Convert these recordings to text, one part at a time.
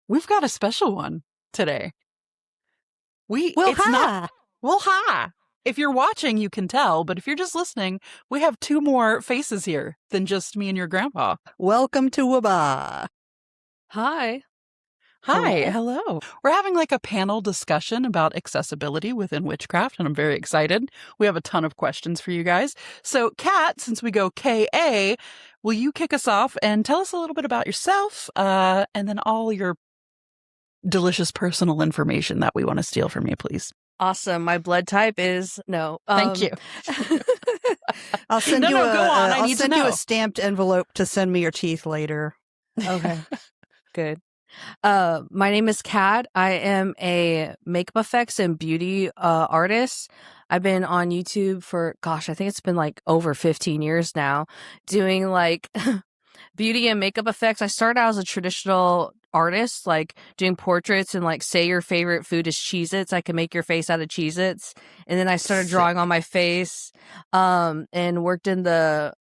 we've got a special one today. Hi. Hi. If you're watching, you can tell, but if you're just listening, we have two more faces here than just me and your grandpa. Welcome to WBAH. Hi. Hi, hello. We're having like a panel discussion about accessibility within witchcraft, and I'm very excited. We have a ton of questions for you guys. So, Kat, since we go KA, will you kick us off and tell us a little bit about yourself, and then all your delicious personal information that we want to steal from you, please? Awesome. My blood type is no. Thank you. I'll send No, you no, go on. I I'll need to send you know. a stamped envelope to send me your teeth later. Okay. Good. My name is Kat. I am a makeup effects and beauty artist. I've been on YouTube for, I think it's been like over 15 years now, doing like beauty and makeup effects. I started out as a traditional artist, like doing portraits and like say your favorite food is Cheez-Its. I can make your face out of Cheez-Its. And then I started drawing on my face and worked in the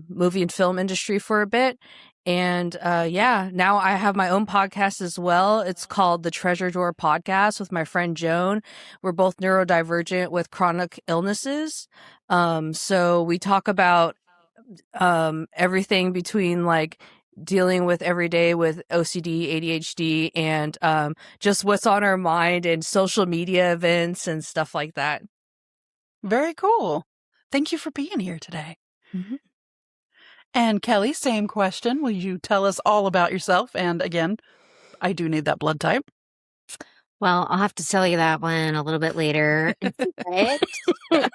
movie and film industry for a bit. And now I have my own podcast as well. It's called the Treasure Drawer Podcast with my friend Joan. We're both neurodivergent with chronic illnesses. So we talk about everything between like dealing with every day with OCD, ADHD, and just what's on our mind and social media events and stuff like that. Very cool. Thank you for being here today. Mm-hmm. And Kelly, same question. Will you tell us all about yourself? And again, I do need that blood type. Well, I'll have to tell you that one a little bit later. It's secret.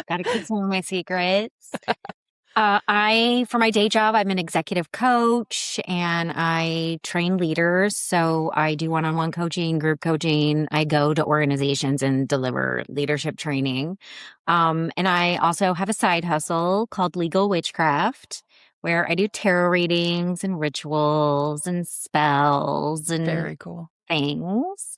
Gotta keep some of my secrets. For my day job, I'm an executive coach and I train leaders. So I do one-on-one coaching, group coaching. I go to organizations and deliver leadership training. And I also have a side hustle called Legal Witchcraft, where I do tarot readings and rituals and spells and Very cool things.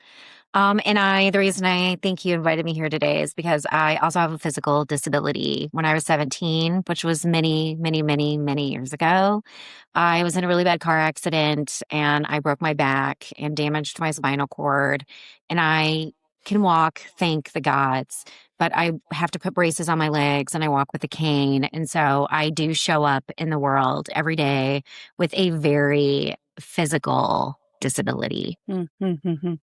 The reason I think you invited me here today is because I also have a physical disability. When I was 17, which was many, many, many, many years ago, I was in a really bad car accident and I broke my back and damaged my spinal cord. And I can walk, thank the gods, but I have to put braces on my legs and I walk with a cane. And so I do show up in the world every day with a very physical disability. Mm-hmm.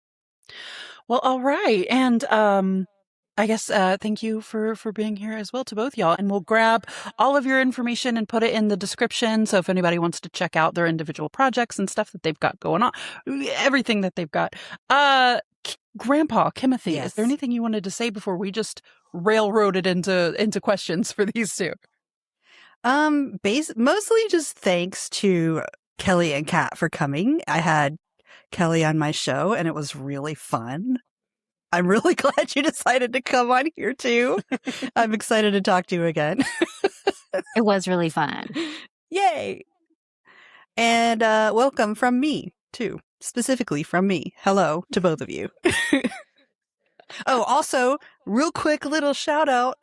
Well, all right. And I guess thank you for being here as well to both y'all. And we'll grab all of your information and put it in the description. So if anybody wants to check out their individual projects and stuff that they've got going on, everything that they've got. Grandpa, Kimothy, Yes. Is there anything you wanted to say before we just railroaded into questions for these two? Mostly just thanks to Kelly and Kat for coming. I had Kelly on my show and it was really fun. I'm really glad you decided to come on here too. I'm excited to talk to you again. It was really fun. Yay. And welcome from me too, specifically from me. Hello to both of you. Oh, also, real quick little shout out.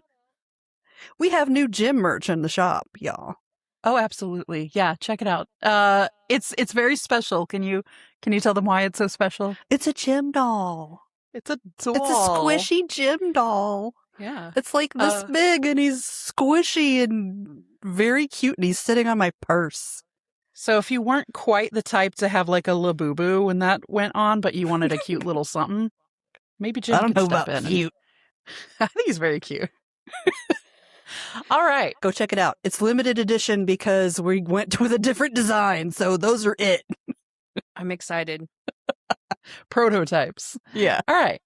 We have new gym merch in the shop, y'all. Oh, absolutely. Yeah, check it out. It's very special. Can you tell them why it's so special? It's a gym doll. It's a doll. It's a squishy gym doll. Yeah. It's like this big and he's squishy and very cute and he's sitting on my purse. So if you weren't quite the type to have like a Labubu when that went on, but you wanted a cute little something, maybe Jim I don't could know step about in. cute. I think he's very cute. All right. Go check it out. It's limited edition because we went with a different design. So those are it. I'm excited. Prototypes. Yeah. All right.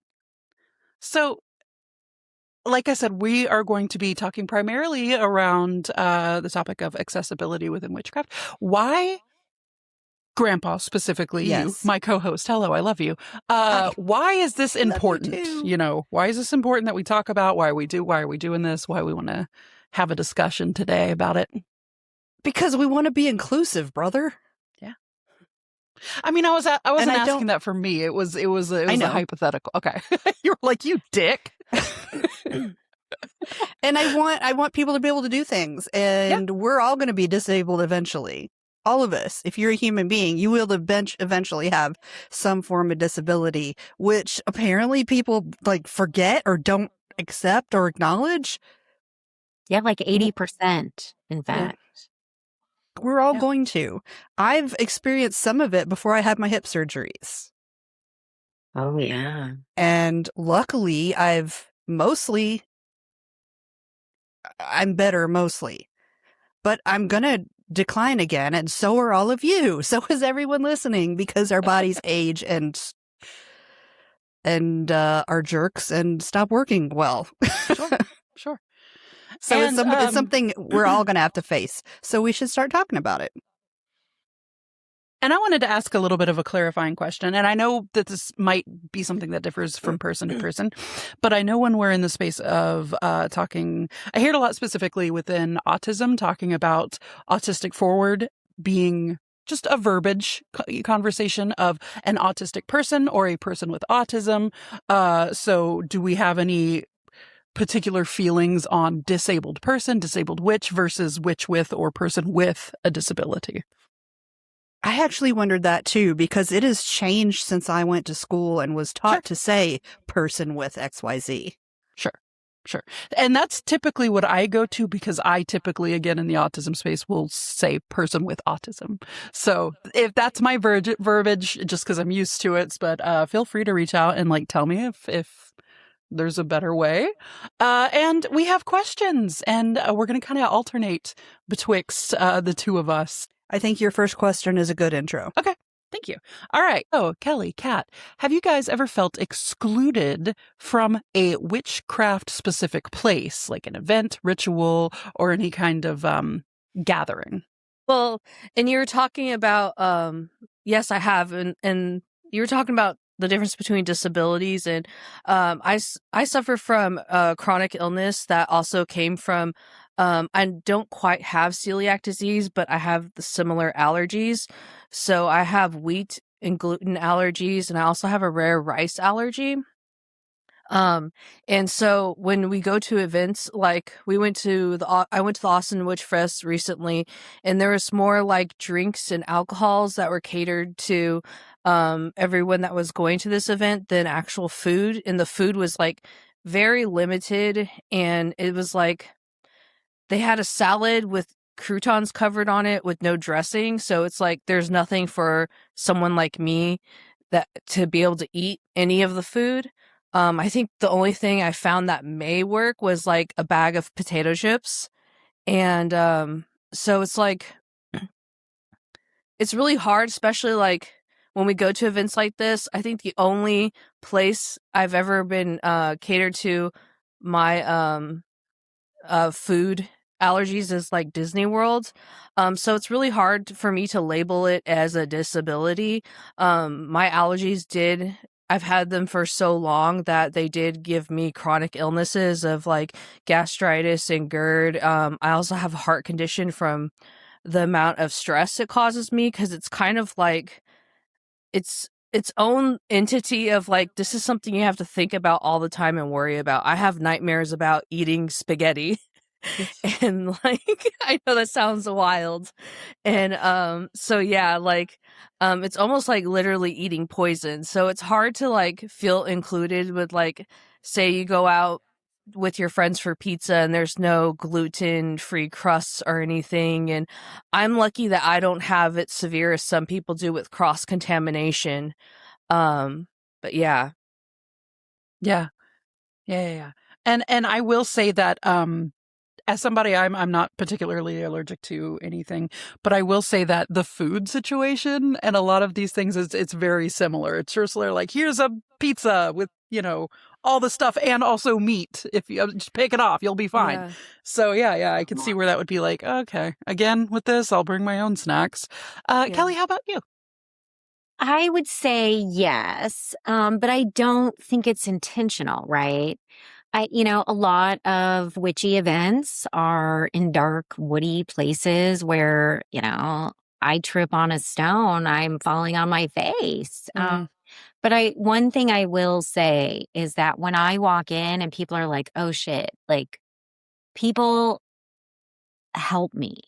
So, like I said, we are going to be talking primarily around the topic of accessibility within witchcraft. Why, Grandpa, specifically Yes. you, my co-host, hello, I love you. Hi. Why is this Love you important? too. Why is this important that we talk about? Why are we doing this? Why we want to have a discussion today about it? Because we want to be inclusive, brother. I mean, I wasn't And I asking don't- that for me. It was I a know. hypothetical. Okay. You were like, you dick. And I want people to be able to do things. And we're all going to be disabled eventually. all of us, if you're a human being, you will eventually have some form of disability, which apparently people like forget or don't accept or acknowledge. Yeah, like 80%, in fact. We're all Yeah. going to. I've experienced some of it before I had my hip surgeries. Oh, yeah. And luckily, I'm better mostly. But I'm going to decline again, and so are all of you. So is everyone listening, because our bodies age and are jerks and stop working well. Sure. So And, it's something we're all going to have to face. So we should start talking about it. And I wanted to ask a little bit of a clarifying question. And I know that this might be something that differs from person to person, but I know when we're in the space of talking, I hear it a lot specifically within autism, talking about autistic forward being just a verbiage conversation of an autistic person or a person with autism. So do we have any particular feelings on disabled person, disabled witch versus witch with or person with a disability? I actually wondered that too, because it has changed since I went to school and was taught to say person with XYZ. Sure. And that's typically what I go to, because I typically, again, in the autism space, will say person with autism. So if that's my verbiage, just because I'm used to it, but feel free to reach out and like tell me if there's a better way. And we have questions, and we're going to kind of alternate betwixt the two of us. I think your first question is a good intro. Okay. Thank you. All right. So, Kelli, Kat, have you guys ever felt excluded from a witchcraft specific place, like an event, ritual, or any kind of gathering? Well, and you were talking about, yes, I have. And you were talking about the difference between disabilities. And I suffer from a chronic illness that also came from, I don't quite have celiac disease, but I have the similar allergies. So I have wheat and gluten allergies, and I also have a rare rice allergy. And so when we go to events, like I went to the Austin Witch Fest recently, and there was more like drinks and alcohols that were catered to everyone that was going to this event than actual food. And the food was like very limited, and it was like they had a salad with croutons covered on it with no dressing. So it's like there's nothing for someone like me that to be able to eat any of the food. I think the only thing I found that may work was like a bag of potato chips. And so it's like, it's really hard, especially like when we go to events like this. I think the only place I've ever been catered to my food allergies is like Disney World. So it's really hard for me to label it as a disability. My allergies I've had them for so long that they did give me chronic illnesses of like gastritis and GERD. I also have a heart condition from the amount of stress it causes me, because it's kind of like its own entity of like, this is something you have to think about all the time and worry about. I have nightmares about eating spaghetti. And like, I know that sounds wild. And so yeah, like it's almost like literally eating poison. So it's hard to like feel included with, like, say you go out with your friends for pizza and there's no gluten-free crusts or anything. And I'm lucky that I don't have it severe as some people do with cross-contamination. But yeah. Yeah. And I will say that as somebody, I'm not particularly allergic to anything, but I will say that the food situation and a lot of these things it's very similar. It's just like, here's a pizza with, all the stuff and also meat. If you just pick it off, you'll be fine. Yeah. So yeah, I can see where that would be like, okay, again, with this, I'll bring my own snacks. Kelli, how about you? I would say yes, but I don't think it's intentional, right? A lot of witchy events are in dark, woody places where, I trip on a stone, I'm falling on my face. But one thing I will say is that when I walk in and people are like, oh shit, like, people help me.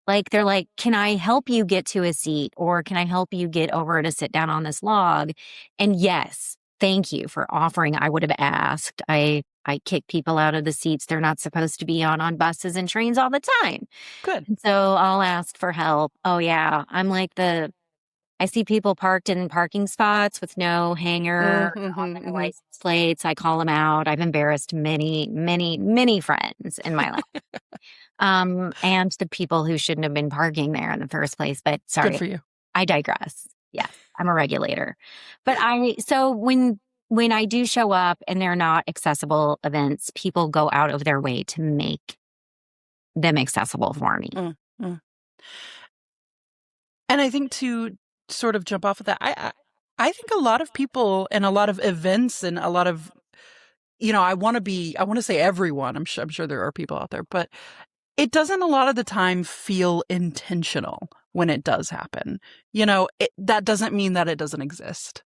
Like, they're like, can I help you get to a seat? Or can I help you get over to sit down on this log? And yes, thank you for offering. I would have asked. I kick people out of the seats they're not supposed to be on buses and trains all the time. Good. And so I'll ask for help. Oh yeah. I'm like I see people parked in parking spots with no hanger on their license plates. I call them out. I've embarrassed many, many, many friends in my life. And the people who shouldn't have been parking there in the first place. But sorry, Good for you. I digress. Yes, I'm a regulator. But so when I do show up and they're not accessible events, people go out of their way to make them accessible for me. And I think to sort of jump off of that, I think a lot of people and a lot of events and a lot of, I want to say everyone, I'm sure there are people out there, but it doesn't a lot of the time feel intentional when it does happen. That doesn't mean that it doesn't exist,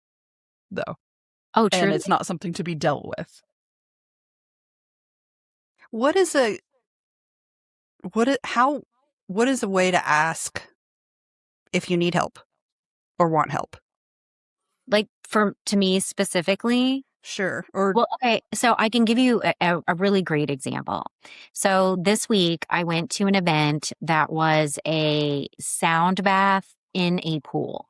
though. Oh, true. And it's not something to be dealt with. What is a way to ask if you need help or want help? Like to me specifically? Sure. Well, okay. So I can give you a really great example. So this week I went to an event that was a sound bath in a pool.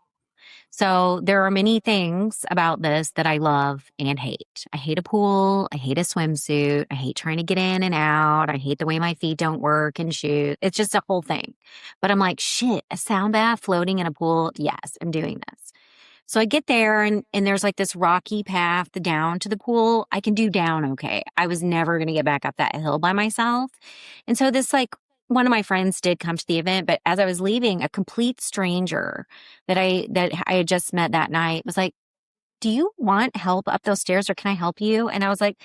So there are many things about this that I love and hate. I hate a pool. I hate a swimsuit. I hate trying to get in and out. I hate the way my feet don't work and shoot. It's just a whole thing. But I'm like, shit, a sound bath floating in a pool. Yes, I'm doing this. So I get there and there's like this rocky path down to the pool. I can do down okay. I was never going to get back up that hill by myself. And so one of my friends did come to the event, but as I was leaving, a complete stranger that I had just met that night was like, do you want help up those stairs or can I help you? And I was like,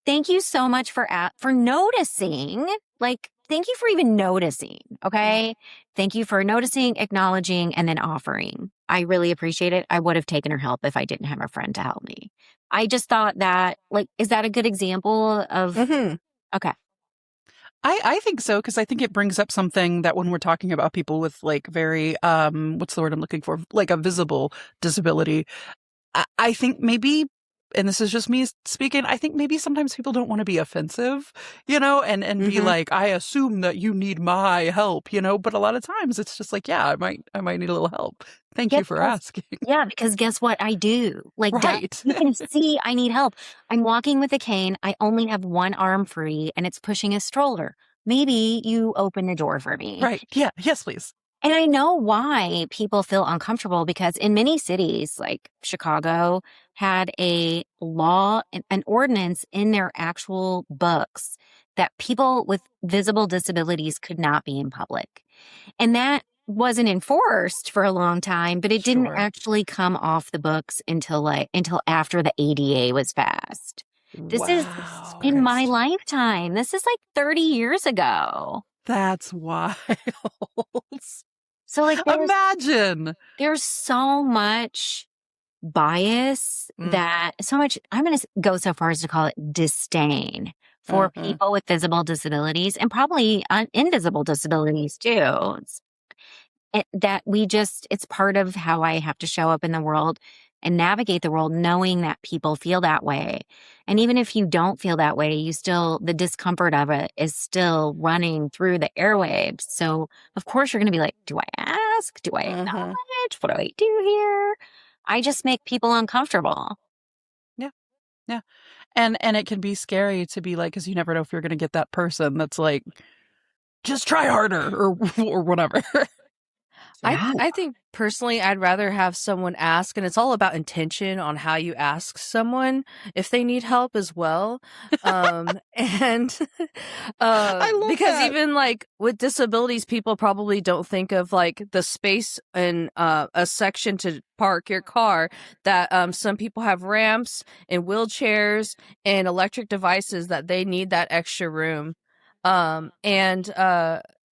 thank you so much for noticing. Like, thank you for even noticing. Okay. Thank you for noticing, acknowledging, and then offering. I really appreciate it. I would have taken her help if I didn't have a friend to help me. I just thought that, is that a good example of, okay. I think so, because I think it brings up something that when we're talking about people with very, what's the word I'm looking for? Like a visible disability, I think maybe, and this is just me speaking, I think maybe sometimes people don't want to be offensive, and be like, I assume that you need my help, but a lot of times it's just like, yeah, I might need a little help. Thank you for asking. Yeah, because guess what? I do. Right. You can see I need help. I'm walking with a cane. I only have one arm free and it's pushing a stroller. Maybe you open the door for me. Right. Yeah. Yes, please. And I know why people feel uncomfortable because in many cities, like Chicago, had a law, an ordinance in their actual books that people with visible disabilities could not be in public. And that wasn't enforced for a long time, but it didn't actually come off the books until after the ADA was passed. This is in my lifetime. This is 30 years ago. That's wild. So imagine there's so much bias that I'm going to go so far as to call it disdain for people with visible disabilities and probably invisible disabilities too. It's part of how I have to show up in the world and navigate the world knowing that people feel that way. And even if you don't feel that way, the discomfort of it is still running through the airwaves. So of course you're going to be like, do I ask? Do I acknowledge? What do I do here? I just make people uncomfortable. Yeah. Yeah. And it can be scary to be because you never know if you're going to get that person that's like, just try harder or whatever. I think personally, I'd rather have someone ask, and it's all about intention on how you ask someone if they need help as well. And I love because that. even with disabilities, people probably don't think of the space in a section to park your car. That some people have ramps and wheelchairs and electric devices that they need that extra room.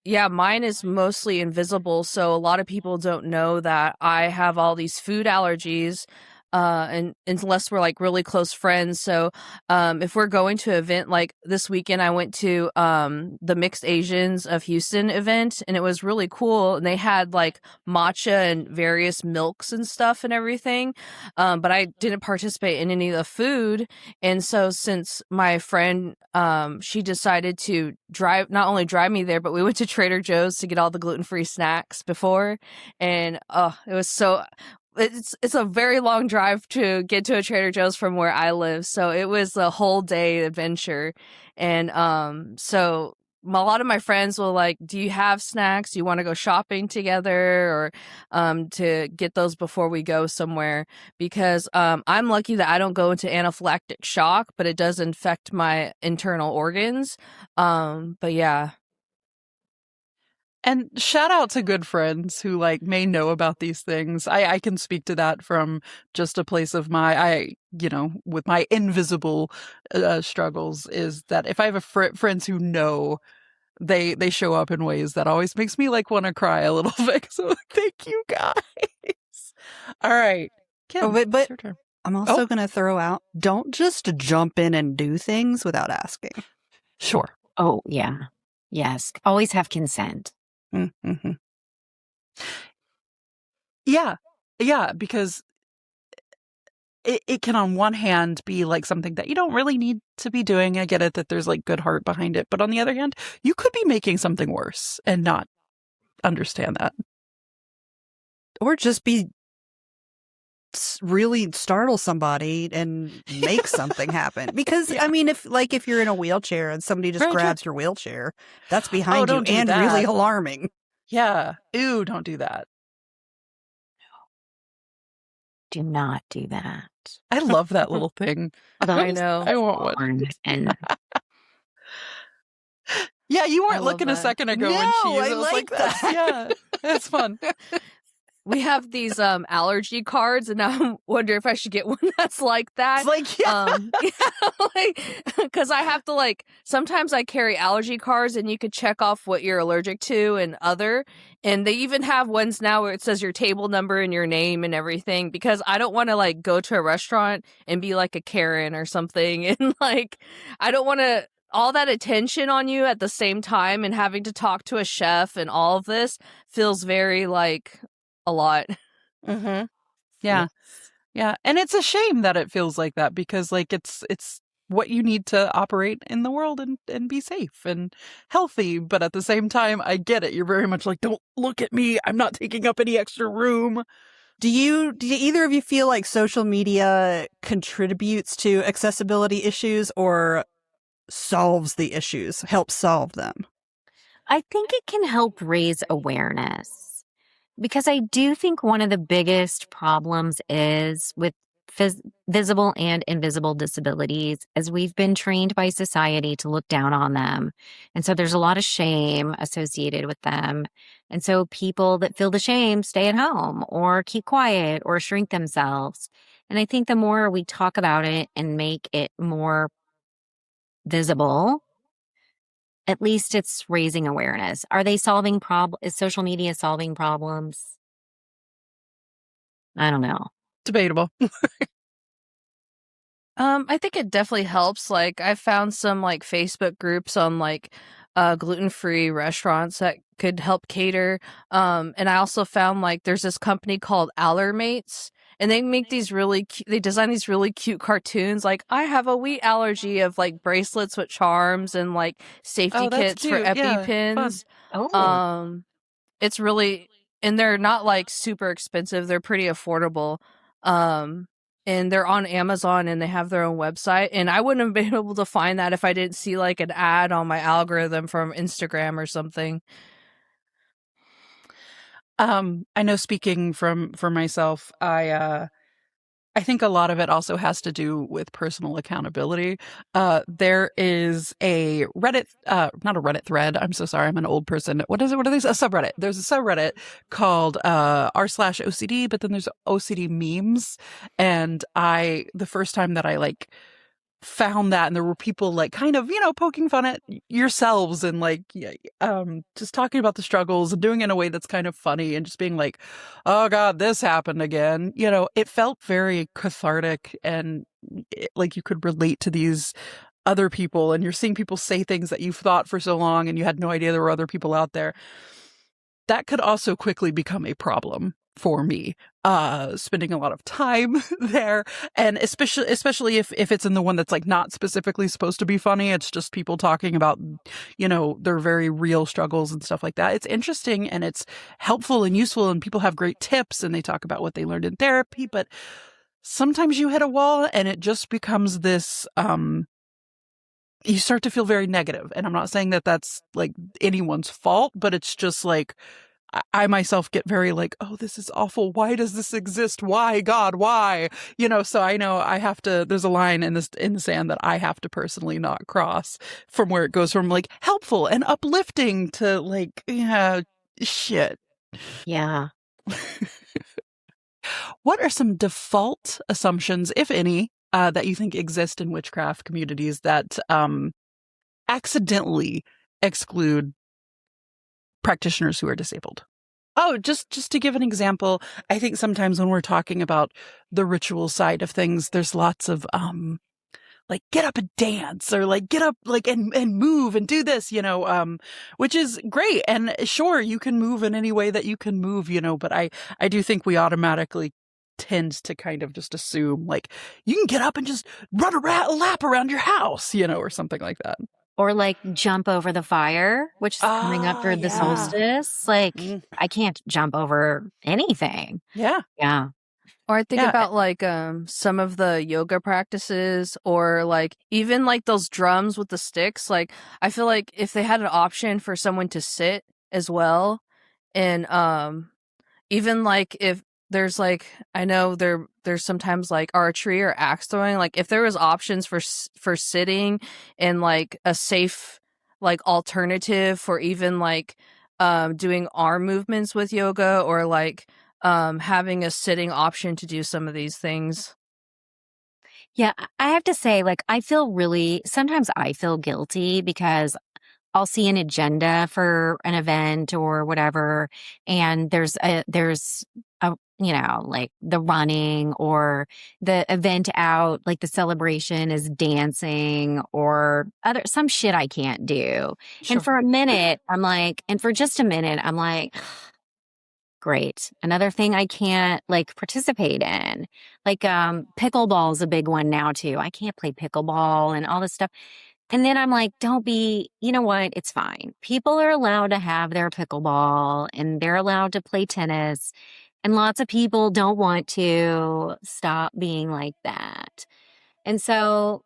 Yeah, mine is mostly invisible, so a lot of people don't know that I have all these food allergies. and unless we're like really close friends. So if we're going to an event, like this weekend I went to the Mixed Asians of Houston event, and it was really cool, and they had like matcha and various milks and stuff and everything, but I didn't participate in any of the food. And so since my friend she decided to not only drive me there, but we went to Trader Joe's to get all the gluten-free snacks before, and it was so it's a very long drive to get to a Trader Joe's from where I live. So it was a whole day adventure. And so a lot of my friends will like, do you have snacks? Do you want to go shopping together, or to get those before we go somewhere? Because I'm lucky that I don't go into anaphylactic shock, but it does infect my internal organs. But yeah. And shout out to good friends who like may know about these things. I can speak to that from just a place of with my invisible struggles, is that if I have friends who know, they show up in ways that always makes me like want to cry a little bit. So thank you guys. All right. Kim, but it's your turn. I'm also going to throw out, don't just jump in and do things without asking. Sure. Oh, yeah. Yes. Always have consent. Mm-hmm. Yeah, because it can on one hand be like something that you don't really need to be doing. I get it that there's like good heart behind it, but on the other hand, you could be making something worse and not understand that. Or just be really startle somebody and make something happen. Because I mean, if you're in a wheelchair and somebody just grabs your wheelchair, that's behind you and really alarming. Yeah. Ew, don't do that. Do not do that. I love that little thing. I know. I want one. And yeah, you weren't looking a second ago when she used it. I was like that. Yeah, that's fun. We have these allergy cards, and I wonder if I should get one that's like that. It's like, because I have to sometimes I carry allergy cards, and you could check off what you're allergic to and other. And they even have ones now where it says your table number and your name and everything, because I don't want to go to a restaurant and be like a Karen or something, and I don't want to all that attention on you at the same time, and having to talk to a chef and all of this feels very a lot. Mm-hmm. Yeah. And it's a shame that it feels like that, because it's what you need to operate in the world and be safe and healthy. But at the same time, I get it. You're very much like, don't look at me. I'm not taking up any extra room. Do either of you feel like social media contributes to accessibility issues or solves the issues, helps solve them? I think it can help raise awareness. Because I do think one of the biggest problems is with visible and invisible disabilities, as we've been trained by society to look down on them. And so there's a lot of shame associated with them. And so people that feel the shame stay at home or keep quiet or shrink themselves. And I think the more we talk about it and make it more visible, at least it's raising awareness. Are they solving is social media solving problems? I don't know. Debatable. I think it definitely helps. I found some Facebook groups on gluten-free restaurants that could help cater. And I also found there's this company called Allermates, and they make these they design these really cute cartoons. I have a wheat allergy, of bracelets with charms and safety kits for EpiPens. Yeah, it's really, and they're not super expensive. They're pretty affordable. And they're on Amazon, and they have their own website. And I wouldn't have been able to find that if I didn't see an ad on my algorithm from Instagram or something. I know, speaking for myself, I think a lot of it also has to do with personal accountability. There is a Reddit, not a Reddit thread. I'm so sorry. I'm an old person. What is it? What are these? A subreddit. There's a subreddit called r/OCD, but then there's OCD memes. And the first time that I found that, and there were people like kind of, poking fun at yourselves and like just talking about the struggles and doing it in a way that's kind of funny and just being like, oh God, this happened again. It felt very cathartic, and like you could relate to these other people, and you're seeing people say things that you've thought for so long and you had no idea there were other people out there. That could also quickly become a problem for me, spending a lot of time there, and especially if it's in the one that's like not specifically supposed to be funny. It's just people talking about their very real struggles and stuff like that. It's interesting and it's helpful and useful, and people have great tips and they talk about what they learned in therapy, but sometimes you hit a wall and it just becomes this you start to feel very negative. And I'm not saying that that's like anyone's fault, but it's just like I myself get very like, oh, this is awful. Why does this exist? Why, God, why? So I know I have to, there's a line in the sand that I have to personally not cross, from where it goes from like helpful and uplifting to like, yeah, shit. Yeah. What are some default assumptions, if any, that you think exist in witchcraft communities that accidentally exclude practitioners who are disabled? Oh, just to give an example, I think sometimes when we're talking about the ritual side of things, there's lots of like get up and dance, or like get up like and move and do this, which is great. And sure, you can move in any way that you can move, but I do think we automatically tend to kind of just assume like you can get up and just run a lap around your house, or something like that. Or like jump over the fire, which is coming up for the solstice. Like I can't jump over anything. Yeah. Yeah. Or I think about like some of the yoga practices, or like even like those drums with the sticks. Like I feel like if they had an option for someone to sit as well, and even like if there's like, I know there's sometimes like archery or axe throwing, like if there was options for sitting and like a safe like alternative for even like doing arm movements with yoga, or like having a sitting option to do some of these things. Yeah, I have to say, like, sometimes I feel guilty because I'll see an agenda for an event or whatever, and there's a like the running or the event out, like the celebration is dancing or some shit I can't do. Sure. And for a minute, for just a minute, I'm like, great. Another thing I can't like participate in. Like pickleball is a big one now too. I can't play pickleball and all this stuff. And then I'm like, you know what? It's fine. People are allowed to have their pickleball and they're allowed to play tennis. And lots of people don't want to stop being like that. And so,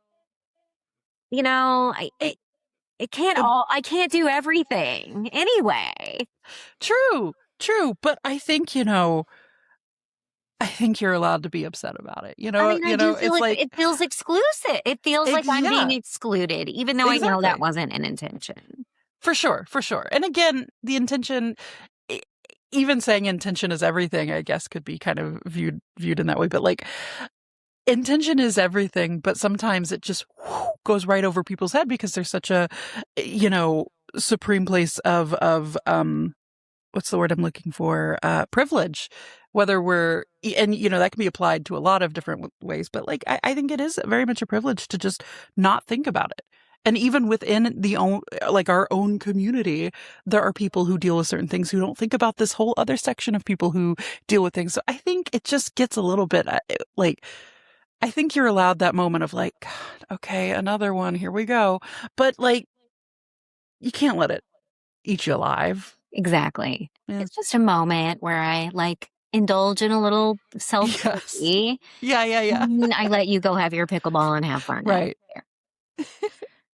I can't do everything anyway. True. But I think, I think you're allowed to be upset about it. I do feel like it feels exclusive. It feels like I'm being excluded, even though I know that wasn't an intention. For sure. And again, the intention, even saying intention is everything, I guess could be kind of viewed in that way. But like, intention is everything, but sometimes it just goes right over people's head because there's such a, supreme place of what's the word I'm looking for? Privilege. Whether and that can be applied to a lot of different ways, but like, I think it is very much a privilege to just not think about it. And even within our own community, there are people who deal with certain things who don't think about this whole other section of people who deal with things. So I think it just gets a little bit like, I think you're allowed that moment of like, God, okay, another one, here we go. But like, you can't let it eat you alive. Exactly. Yeah. It's just a moment where I like indulge in a little self-pity. Yes. Yeah. I let you go have your pickleball and have fun. Right.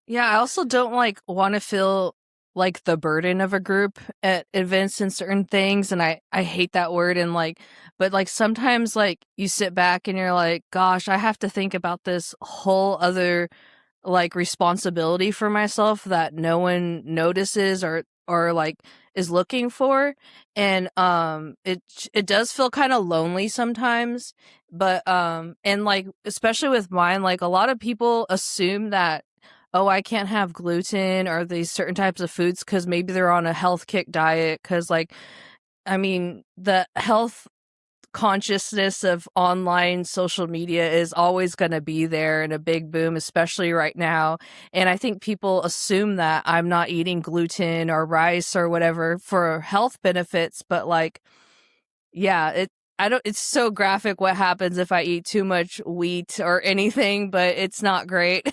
Yeah, I also don't like want to feel like the burden of a group at events and certain things, and I hate that word, and like, but like sometimes like you sit back and you're like, gosh, I have to think about this whole other like responsibility for myself that no one notices, or or like is looking for. And it does feel kind of lonely sometimes, but and like especially with mine, like a lot of people assume that, oh, I can't have gluten or these certain types of foods because maybe they're on a health kick diet, because like I mean the health consciousness of online social media is always going to be there in a big boom, especially right now. And I think people assume that I'm not eating gluten or rice or whatever for health benefits, but like, yeah, it's so graphic what happens if I eat too much wheat or anything, but it's not great.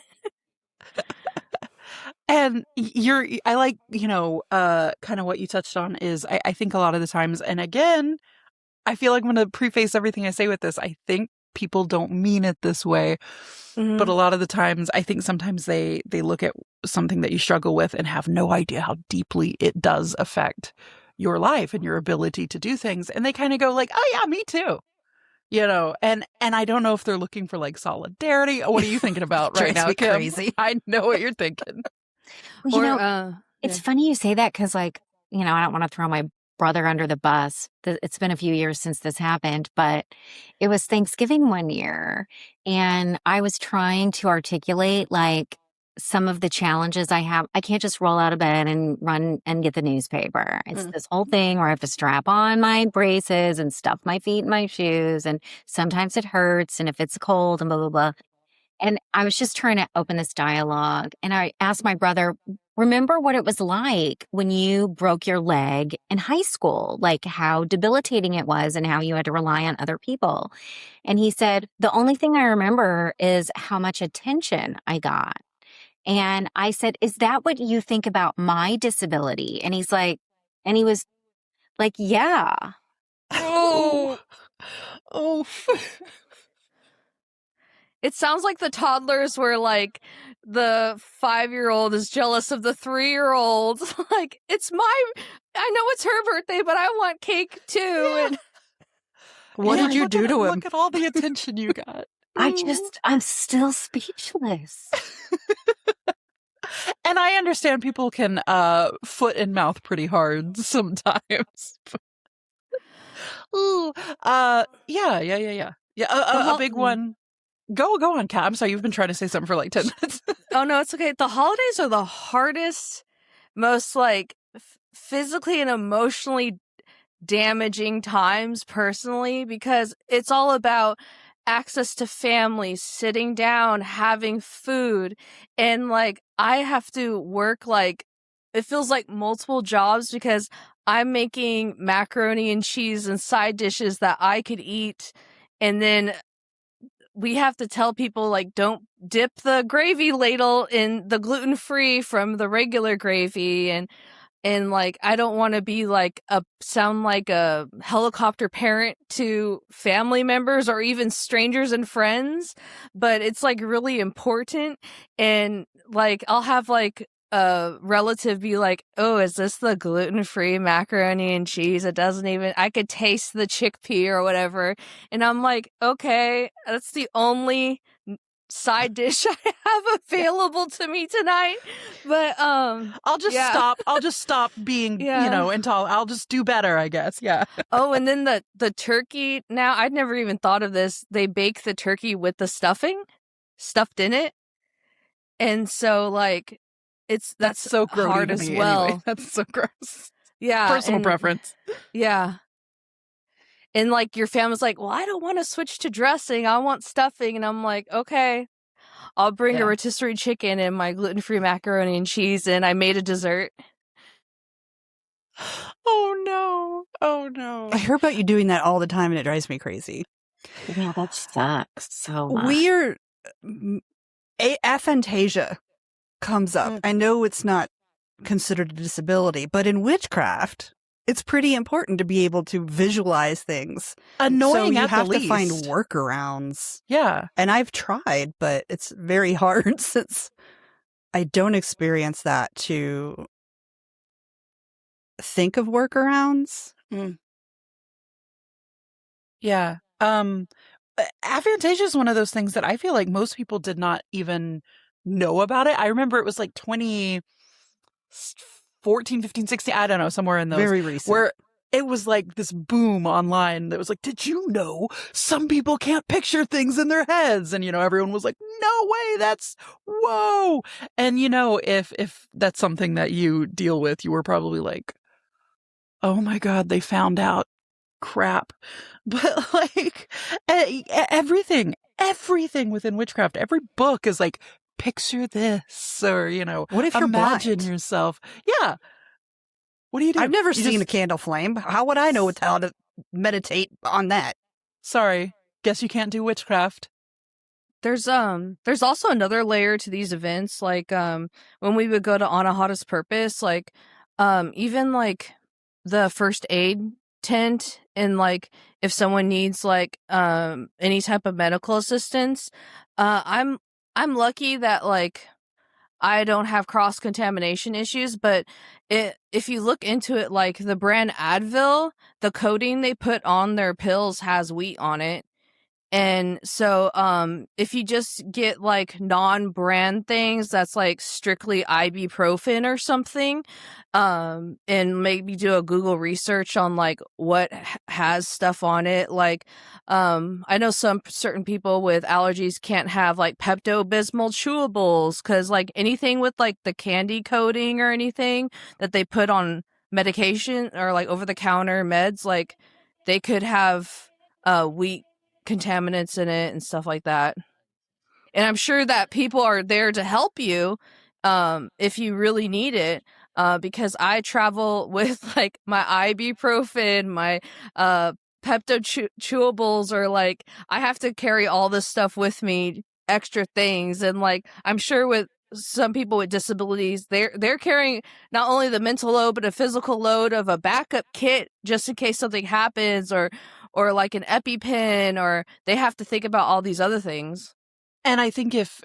And I like, kind of what you touched on is I think a lot of the times, and again, I feel like I'm going to preface everything I say with this. I think people don't mean it this way, but a lot of the times, I think sometimes they look at something that you struggle with and have no idea how deeply it does affect your life and your ability to do things. And they kind of go like, oh yeah, me too. And I don't know if they're looking for like solidarity. What are you thinking about right now, Kim? Crazy. I know what you're thinking. Well, it's funny you say that because like, I don't want to throw my brother under the bus. It's been a few years since this happened, but it was Thanksgiving one year, and I was trying to articulate like some of the challenges I have. I can't just roll out of bed and run and get the newspaper. It's this whole thing where I have to strap on my braces and stuff my feet in my shoes, and sometimes it hurts, and if it's cold and blah, blah, blah. And I was just trying to open this dialogue, and I asked my brother, remember what it was like when you broke your leg in high school, like how debilitating it was and how you had to rely on other people. And he said, the only thing I remember is how much attention I got. And I said, is that what you think about my disability? And he was like, yeah. Oh. Oh. It sounds like the toddlers were like, the 5-year-old is jealous of the 3-year-old. Like, I know it's her birthday, but I want cake too. Yeah. And What did you do to him? Look at all the attention you got. I'm still speechless. And I understand people can foot and mouth pretty hard sometimes. Ooh, yeah. A big one. Go on, Kat. I'm sorry, you've been trying to say something for like 10 minutes. Oh no, it's okay. The holidays are the hardest, most like physically and emotionally damaging times personally, because it's all about access to family, sitting down, having food, and like I have to work like it feels like multiple jobs because I'm making macaroni and cheese and side dishes that I could eat, and then we have to tell people like don't dip the gravy ladle in the gluten-free from the regular gravy, and like I don't want to be like sound like a helicopter parent to family members or even strangers and friends, but it's like really important. And like I'll have like a relative be like, oh, is this the gluten-free macaroni and cheese? It doesn't even, I could taste the chickpea or whatever. And I'm like, okay, that's the only side dish I have available to me tonight. But I'll just stop being, intolerant. I'll just do better, I guess. Yeah. Oh, and then the turkey, now I'd never even thought of this. They bake the turkey with the stuffing stuffed in it. And so like that's so grody hard to as me well. Anyway. That's so gross. Yeah. Personal preference. Yeah. And like your family's like, well, I don't want to switch to dressing. I want stuffing. And I'm like, okay, I'll bring a rotisserie chicken and my gluten-free macaroni and cheese, and I made a dessert. Oh no. I hear about you doing that all the time and it drives me crazy. Yeah, that sucks so much. Weird. Aphantasia comes up. I know it's not considered a disability, but in witchcraft, it's pretty important to be able to visualize things. Annoying, so you at have the to least. find workarounds. Yeah. And I've tried, but it's very hard since I don't experience that to think of workarounds. Yeah. Aphantasia is one of those things that I feel like most people did not even know about it. I remember it was like 2014 14, 15, 16, I don't know, somewhere in those. Very recent. Where it was like this boom online that was like, did you know some people can't picture things in their heads? And, everyone was like, no way, that's, whoa. And, if that's something that you deal with, you were probably like, oh my God, they found out, crap. But like everything within witchcraft, every book is like, picture this, or, what if you're imagine blind? yourself. Yeah. What do you do? I've never seen a candle flame. How would I know how to meditate on that? Sorry. Guess you can't do witchcraft. There's also another layer to these events, like when we would go to Anahata's Purpose, like even like the first aid tent, and like if someone needs like any type of medical assistance, I'm lucky that like I don't have cross-contamination issues, but if you look into it, like the brand Advil, the coating they put on their pills has wheat on it. And so if you just get like non-brand things that's like strictly ibuprofen or something, and maybe do a Google research on like what has stuff on it, like I know some certain people with allergies can't have like Pepto-Bismol chewables, because like anything with like the candy coating or anything that they put on medication or like over-the-counter meds, like they could have wheat contaminants in it and stuff like that. And I'm sure that people are there to help you if you really need it, because I travel with like my ibuprofen, my Pepto chewables, or like I have to carry all this stuff with me, extra things. And like I'm sure with some people with disabilities, they're carrying not only the mental load but a physical load of a backup kit just in case something happens, or like an EpiPen, or they have to think about all these other things. And I think if,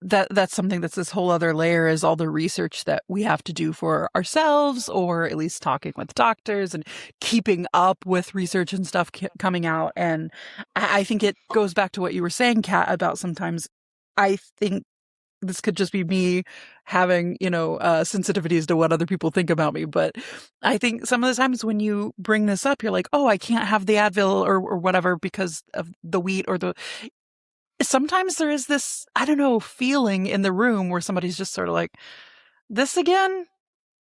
that's something that's this whole other layer, is all the research that we have to do for ourselves, or at least talking with doctors and keeping up with research and stuff coming out. And I think it goes back to what you were saying, Kat, about sometimes I think this could just be me having, sensitivities to what other people think about me. But I think some of the times when you bring this up, you're like, oh, I can't have the Advil or whatever because of the wheat or sometimes there is this, I don't know, feeling in the room where somebody's just sort of like, this again?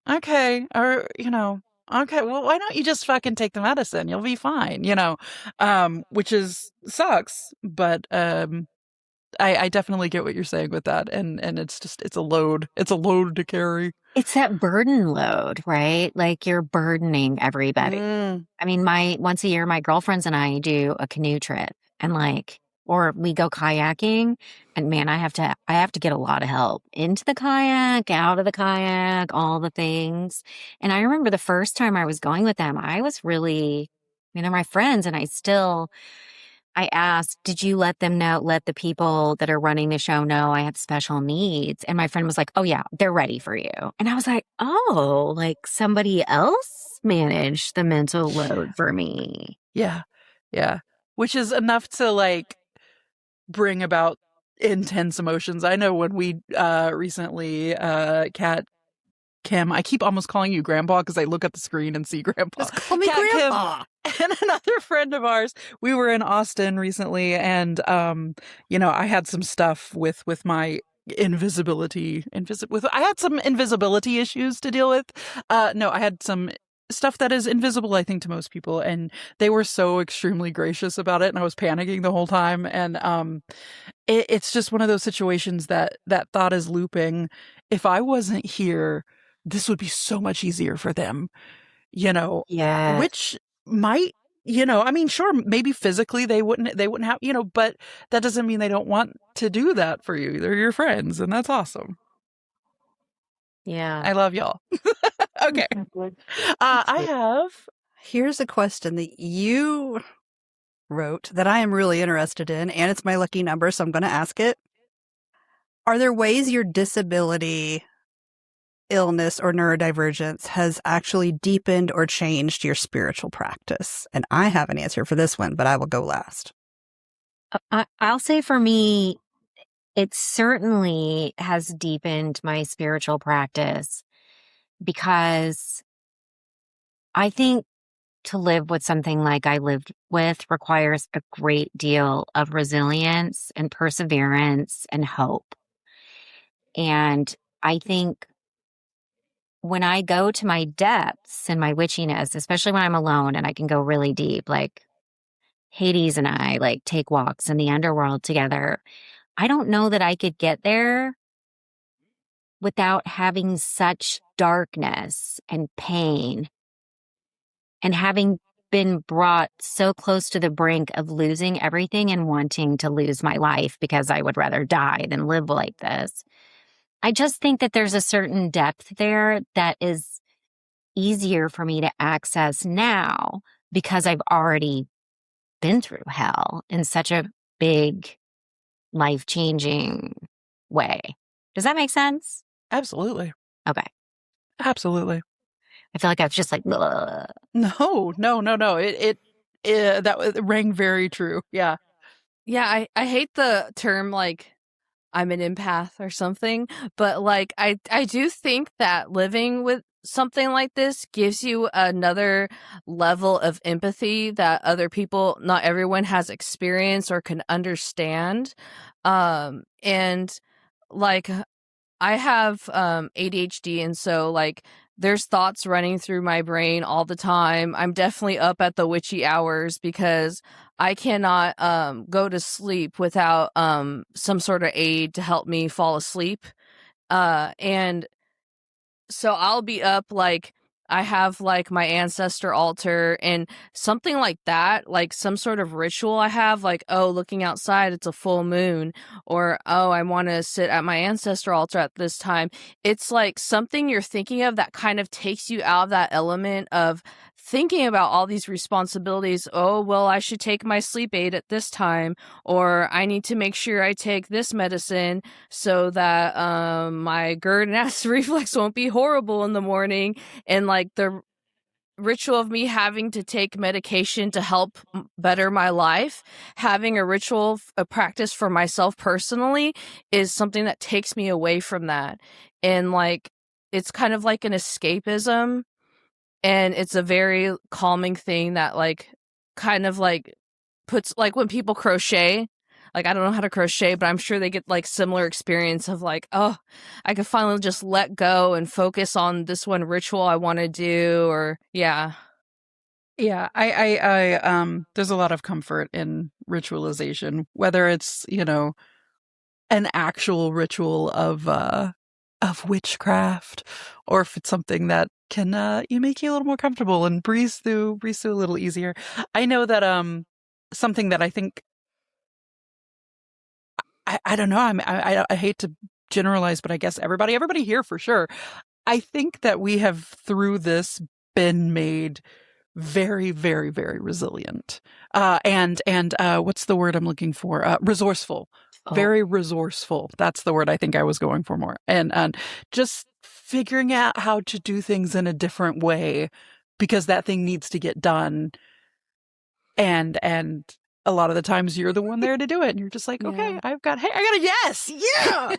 Okay. Or, okay, well, why don't you just fucking take the medicine? You'll be fine, which sucks. But, I definitely get what you're saying with that. And it's a load. It's a load to carry. It's that burden load, right? Like you're burdening everybody. I mean, once a year, my girlfriends and I do a canoe trip, and or we go kayaking, and man, I have to get a lot of help into the kayak, out of the kayak, all the things. And I remember the first time I was going with them, I was really, they're my friends, and I asked, did you let the people that are running the show know I have special needs? And my friend was like, oh yeah, they're ready for you. And I was like, oh, like somebody else managed the mental load for me. Yeah. Yeah. Which is enough to bring about intense emotions. I know when we recently, Kat, Kim, I keep almost calling you Grandpa because I look at the screen and see Grandpa. Just call me Kat, Grandpa. Kim, and another friend of ours, we were in Austin recently, and I had some stuff with my invisibility. I had some invisibility issues to deal with. No, I had some stuff that is invisible, I think, to most people, and they were so extremely gracious about it, and I was panicking the whole time. And it's just one of those situations that thought is looping. If I wasn't here, this would be so much easier for them, Yeah. which might, sure, maybe physically they wouldn't have, but that doesn't mean they don't want to do that for you. They're your friends, and that's awesome. Yeah. I love y'all. Okay. Here's a question that you wrote that I am really interested in, and it's my lucky number, so I'm going to ask it. Are there ways your disability, illness, or neurodivergence has actually deepened or changed your spiritual practice? And I have an answer for this one, but I will go last. I'll say for me, it certainly has deepened my spiritual practice. because I think to live with something like I lived with requires a great deal of resilience and perseverance and hope. And I think when I go to my depths and my witchiness, especially when I'm alone and I can go really deep, like Hades and I like take walks in the underworld together, I don't know that I could get there without having such darkness and pain and having been brought so close to the brink of losing everything and wanting to lose my life because I would rather die than live like this. I just think that there's a certain depth there that is easier for me to access now because I've already been through hell in such a big, life-changing way. Does that make sense? Absolutely. Okay. Absolutely. I feel like I was just like, ugh. No. That rang very true. Yeah. Yeah, I hate the term like I'm an empath or something, but like I do think that living with something like this gives you another level of empathy that other people, not everyone has experienced or can understand. And like I have ADHD, and so like there's thoughts running through my brain all the time. I'm definitely up at the witchy hours because I cannot go to sleep without some sort of aid to help me fall asleep. And so I'll be up like I have like my ancestor altar and something like that, like some sort of ritual I have, like, oh, looking outside, it's a full moon, or oh, I want to sit at my ancestor altar at this time. It's like something you're thinking of that kind of takes you out of that element of thinking about all these responsibilities. Oh, well, I should take my sleep aid at this time, or I need to make sure I take this medicine so that my GERD and acid reflux won't be horrible in the morning. And like the ritual of me having to take medication to help better my life, having a ritual, a practice for myself personally is something that takes me away from that. And like, it's kind of like an escapism, and it's a very calming thing that like kind of like puts, like when people crochet, like I don't know how to crochet, but I'm sure they get like similar experience of like, oh, I could finally just let go and focus on this one ritual I want to do. Or yeah. I there's a lot of comfort in ritualization, whether it's, an actual ritual of witchcraft, or if it's something that can you make you a little more comfortable and breeze through a little easier. I know that something that I think I don't know, I hate to generalize, but I guess everybody here for sure. I think that we have through this been made very, very, very resilient. And what's the word I'm looking for? Resourceful. Oh. Very resourceful. That's the word I think I was going for more. And just figuring out how to do things in a different way because that thing needs to get done. And a lot of the times you're the one there to do it. And you're just like, okay, I got a yes. Yeah.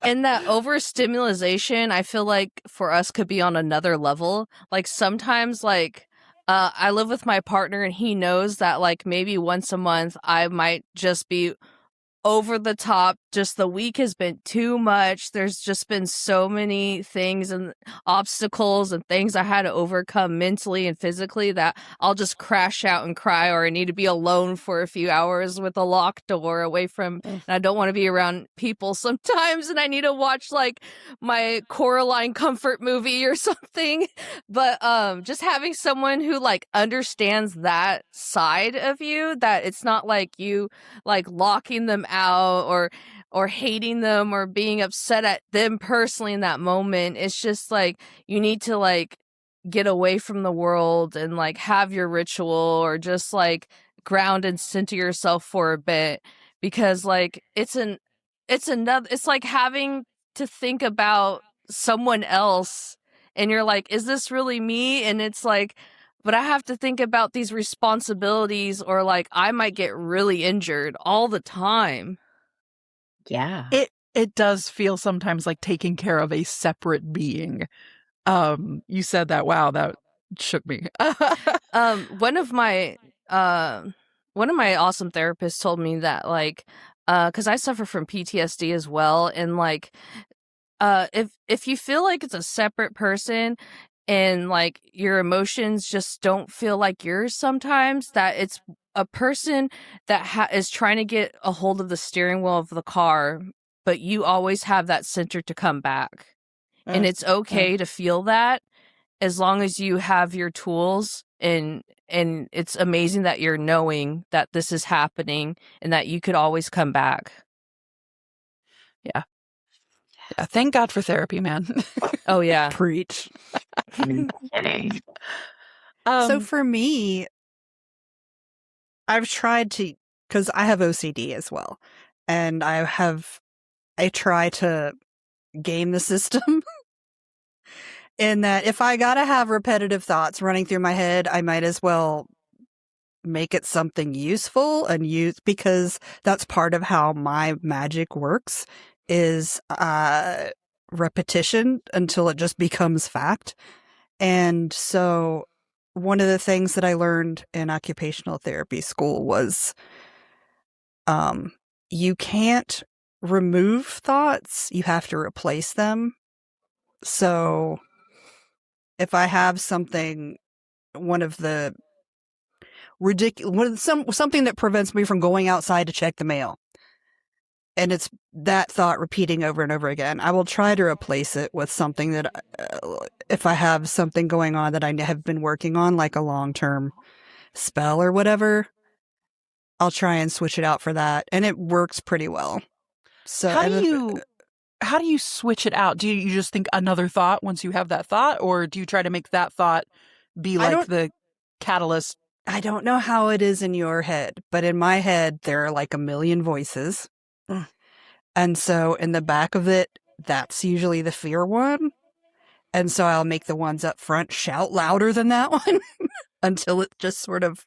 And that overstimulation, I feel like for us could be on another level. Like sometimes like I live with my partner and he knows that like maybe once a month I might just be over the top. Just the week has been too much. There's just been so many things and obstacles and things I had to overcome mentally and physically that I'll just crash out and cry, or I need to be alone for a few hours with a locked door away from, and I don't want to be around people sometimes, and I need to watch like my Coraline comfort movie or something. But just having someone who like understands that side of you, that it's not like you like locking them out or hating them or being upset at them personally in that moment. It's just like you need to like get away from the world and like have your ritual, or just like ground and center yourself for a bit, because like it's like having to think about someone else and you're like, is this really me? And it's like, but I have to think about these responsibilities, or like I might get really injured all the time. Yeah. it does feel sometimes like taking care of a separate being. You said that. Wow, that shook me. One of my awesome therapists told me that, like, because I suffer from PTSD as well, and like, if you feel like it's a separate person and like your emotions just don't feel like yours sometimes, that it's a person that is trying to get a hold of the steering wheel of the car, but you always have that center to come back. And it's okay to feel that as long as you have your tools, and it's amazing that you're knowing that this is happening and that you could always come back. Yeah. Thank God for therapy, man. Oh yeah. Preach. So for me, I've tried to, because I have OCD as well, and I try to game the system in that if I gotta have repetitive thoughts running through my head, I might as well make it something useful and use, because that's part of how my magic works, is repetition until it just becomes fact. And so one of the things that I learned in occupational therapy school was you can't remove thoughts, you have to replace them. So if I have something, one of the ridiculous, something that prevents me from going outside to check the mail, and it's that thought repeating over and over again, I will try to replace it with something that, if I have something going on that I have been working on, like a long-term spell or whatever, I'll try and switch it out for that, and it works pretty well. So how do you switch it out? Do you just think another thought once you have that thought, or do you try to make that thought be like the catalyst? I don't know how it is in your head, but in my head, there are like a million voices. And so in the back of it, that's usually the fear one. And so I'll make the ones up front shout louder than that one until it just sort of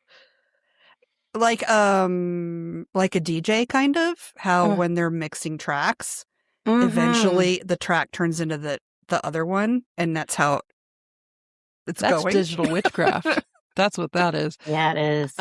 like a DJ kind of, how when they're mixing tracks, eventually the track turns into the other one, and that's how it's going. That's digital witchcraft. That's what that is. Yeah, it is.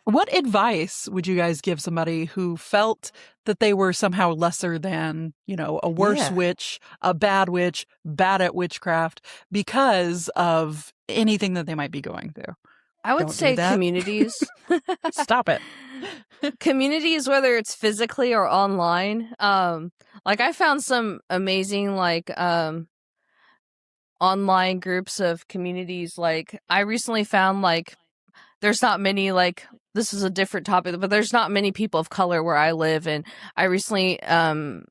What advice would you guys give somebody who felt that they were somehow lesser than, a worse witch, a bad witch, bad at witchcraft, because of anything that they might be going through? I would say communities. Stop it. Communities, whether it's physically or online. Like I found some amazing online groups of communities. Like I recently found there's not many, this is a different topic, but there's not many people of color where I live. And I recently found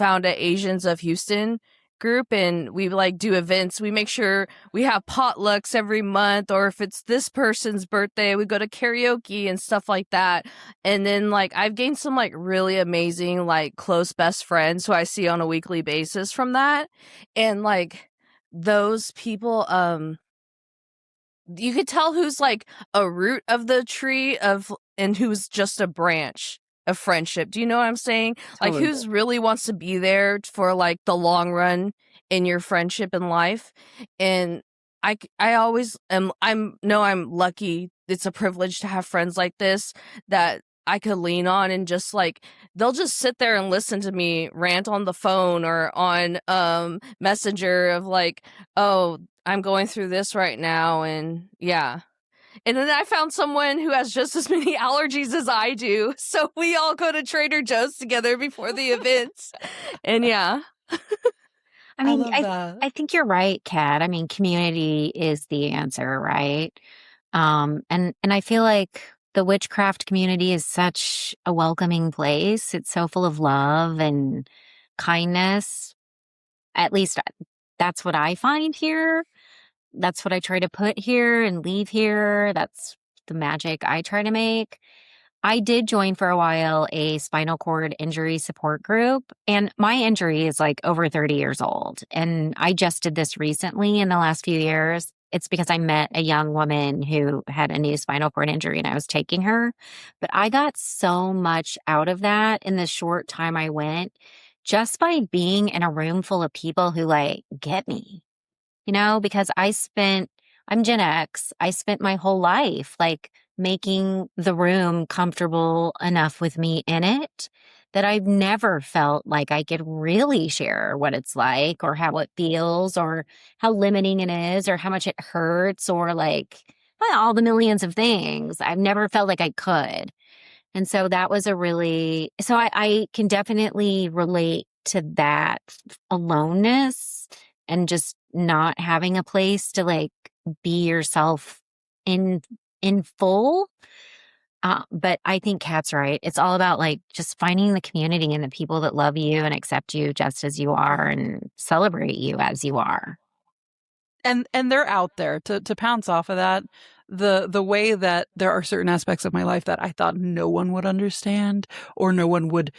an Asians of Houston group, and we do events. We make sure we have potlucks every month, or if it's this person's birthday, we go to karaoke and stuff like that. And then I've gained some really amazing close best friends who I see on a weekly basis from that. And those people, you could tell who's a root of the tree and who's just a branch of friendship. Do you know what I'm saying? Totally. Who's really wants to be there for the long run in your friendship and life. And I always I'm lucky. It's a privilege to have friends like this that I could lean on, and just they'll just sit there and listen to me rant on the phone or on Messenger of oh, I'm going through this right now. And yeah. And then I found someone who has just as many allergies as I do. So we all go to Trader Joe's together before the events. And yeah. I mean, I think you're right, Kat. I mean, community is the answer, right? And I feel like the witchcraft community is such a welcoming place. It's so full of love and kindness. At least that's what I find here. That's what I try to put here and leave here. That's the magic I try to make. I did join for a while a spinal cord injury support group, and my injury is over 30 years old. And I just did this recently in the last few years. it's because I met a young woman who had a new spinal cord injury and I was taking her. But I got so much out of that in the short time I went just by being in a room full of people who like get me, because I'm Gen X. I spent my whole life like making the room comfortable enough with me in it that I've never felt like I could really share what it's like or how it feels or how limiting it is or how much it hurts or like all the millions of things. I've never felt like I could. And so that was I can definitely relate to that aloneness and just not having a place to like be yourself in full. But I think Kat's right. It's all about like just finding the community and the people that love you and accept you just as you are and celebrate you as you are. And they're out there to pounce off of that. The way that there are certain aspects of my life that I thought no one would understand or no one would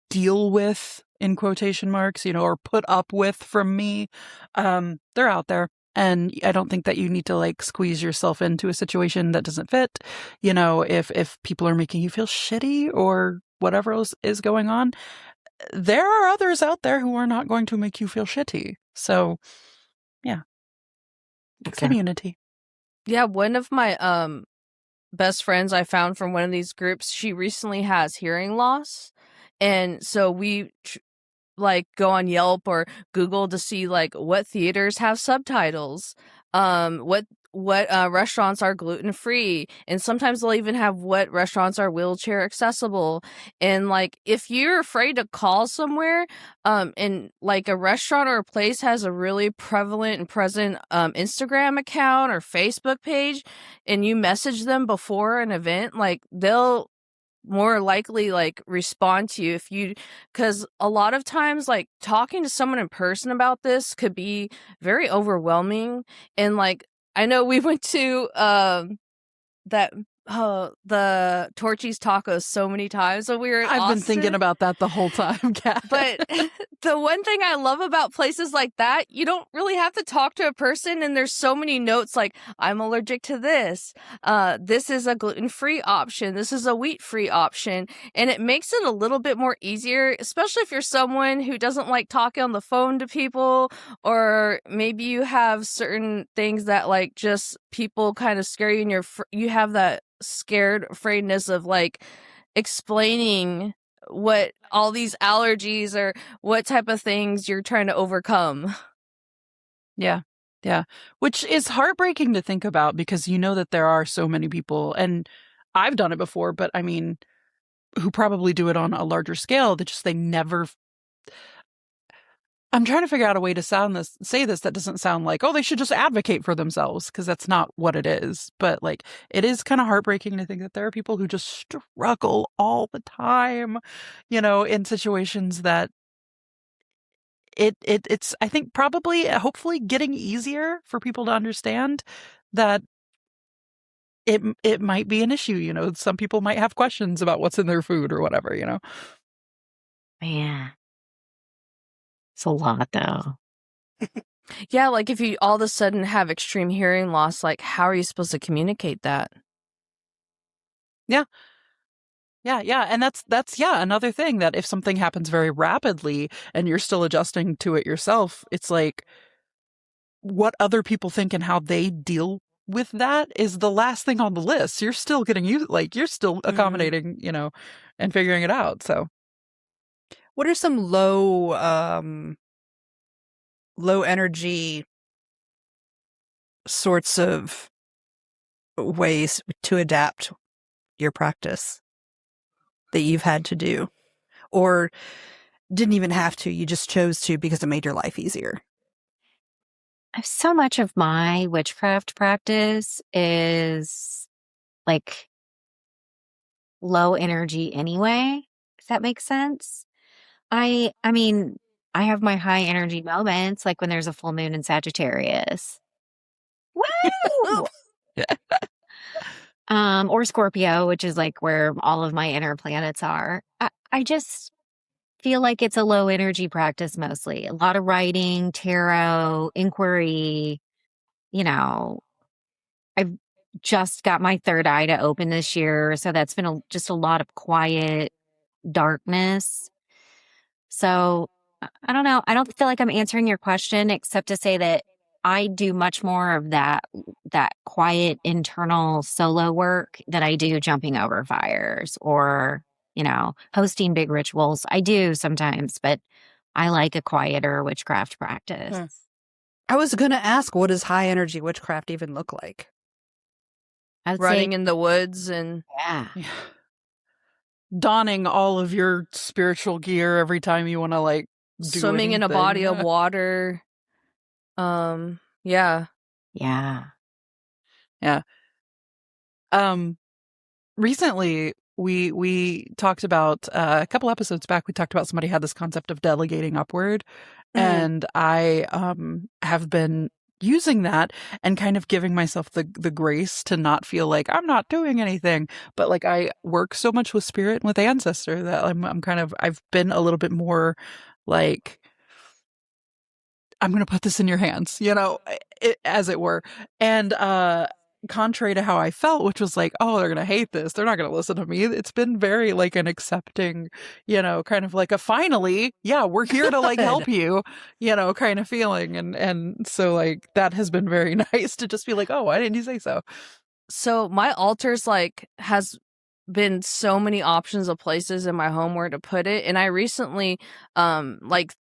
deal with, in quotation marks, or put up with from me. They're out there. And I don't think that you need to like squeeze yourself into a situation that doesn't fit. If people are making you feel shitty or whatever else is going on, there are others out there who are not going to make you feel shitty. So, yeah. Exactly. Community. Yeah, one of my best friends I found from one of these groups, she recently has hearing loss. And so we like go on Yelp or Google to see like what theaters have subtitles, what restaurants are gluten free, and sometimes they'll even have what restaurants are wheelchair accessible. And like if you're afraid to call somewhere, and like a restaurant or a place has a really prevalent and present Instagram account or Facebook page, and you message them before an event, like they'll more likely like respond to you because a lot of times like talking to someone in person about this could be very overwhelming. And like I know we went to the Torchy's tacos so many times when we were in I've Austin. been thinking about that the whole time, Kat. But the one thing I love about places like that, you don't really have to talk to a person, and there's so many notes like, I'm allergic to this. This is a gluten-free option. This is a wheat-free option. And it makes it a little bit more easier, especially if you're someone who doesn't like talking on the phone to people, or maybe you have certain things that like just people kind of scare you, and you have that scared afraidness of like explaining what all these allergies or what type of things you're trying to overcome. Yeah. Which is heartbreaking to think about because you know that there are so many people, and I've done it before, but I mean, who probably do it on a larger scale that just they never. I'm trying to figure out a way to say this that doesn't sound like, oh, they should just advocate for themselves, because that's not what it is. But like, it is kind of heartbreaking to think that there are people who just struggle all the time, in situations that it's, I think, probably, hopefully getting easier for people to understand that it might be an issue. Some people might have questions about what's in their food or whatever, Man. It's a lot though. Yeah, like if you all of a sudden have extreme hearing loss, like how are you supposed to communicate that? Yeah. And that's another thing, that if something happens very rapidly and you're still adjusting to it yourself, it's like what other people think and how they deal with that is the last thing on the list. You're still getting used, like you're still accommodating, and figuring it out. So What are some low energy sorts of ways to adapt your practice that you've had to do, or didn't even have to, you just chose to because it made your life easier? So much of my witchcraft practice is like low energy anyway, if that makes sense. I mean, I have my high energy moments, like when there's a full moon in Sagittarius. Woo! Or Scorpio, which is like where all of my inner planets are. I just feel like it's a low energy practice mostly. A lot of writing, tarot, inquiry, I've just got my third eye to open this year. So that's been just a lot of quiet darkness. So I don't know. I don't feel like I'm answering your question except to say that I do much more of that quiet internal solo work than I do jumping over fires or, hosting big rituals. I do sometimes, but I like a quieter witchcraft practice. I was going to ask, what does high energy witchcraft even look like? I would Running say, in the woods and yeah. Donning all of your spiritual gear every time you want to like do swimming in a anything. body of water. Yeah. Yeah. Yeah. Recently we talked about a couple episodes back, we talked about somebody had this concept of delegating upward. And I have been using that and kind of giving myself the grace to not feel like I'm not doing anything, but like I work so much with spirit and with Ancestor that I've been a little bit more like, I'm going to put this in your hands, as it were. And contrary to how I felt, which was like, oh, they're going to hate this, they're not going to listen to me. It's been very like an accepting, kind of like a finally, yeah, we're here to like help you, kind of feeling. And so like that has been very nice to just be like, oh, why didn't you say so? So my altar's like has been so many options of places in my home where to put it. And I recently like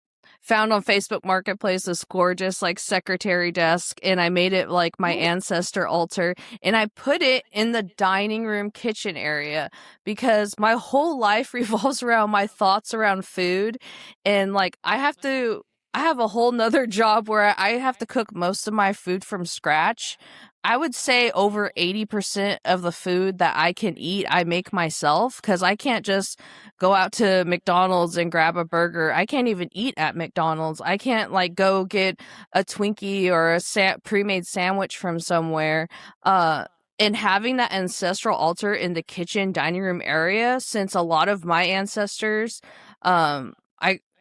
found on Facebook Marketplace this gorgeous like secretary desk, and I made it like my ancestor altar, and I put it in the dining room kitchen area because my whole life revolves around my thoughts around food. And like I have a whole nother job where I have to cook most of my food from scratch. I would say over 80% of the food that I can eat, I make myself because I can't just go out to McDonald's and grab a burger. I can't even eat at McDonald's. I can't like go get a Twinkie or a pre-made sandwich from somewhere. And having that ancestral altar in the kitchen dining room area, since a lot of my ancestors,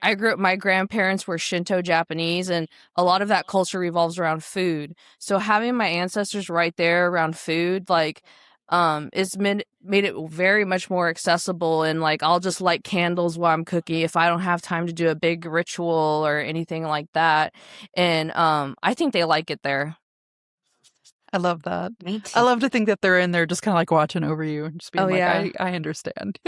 I grew up, my grandparents were Shinto Japanese, and a lot of that culture revolves around food. So having my ancestors right there around food, like, it's made it very much more accessible. And like, I'll just light candles while I'm cooking if I don't have time to do a big ritual or anything like that. And, I think they like it there. I love that. Me too. I love to think that they're in there just kind of like watching over you and just being Oh, like, yeah. I understand.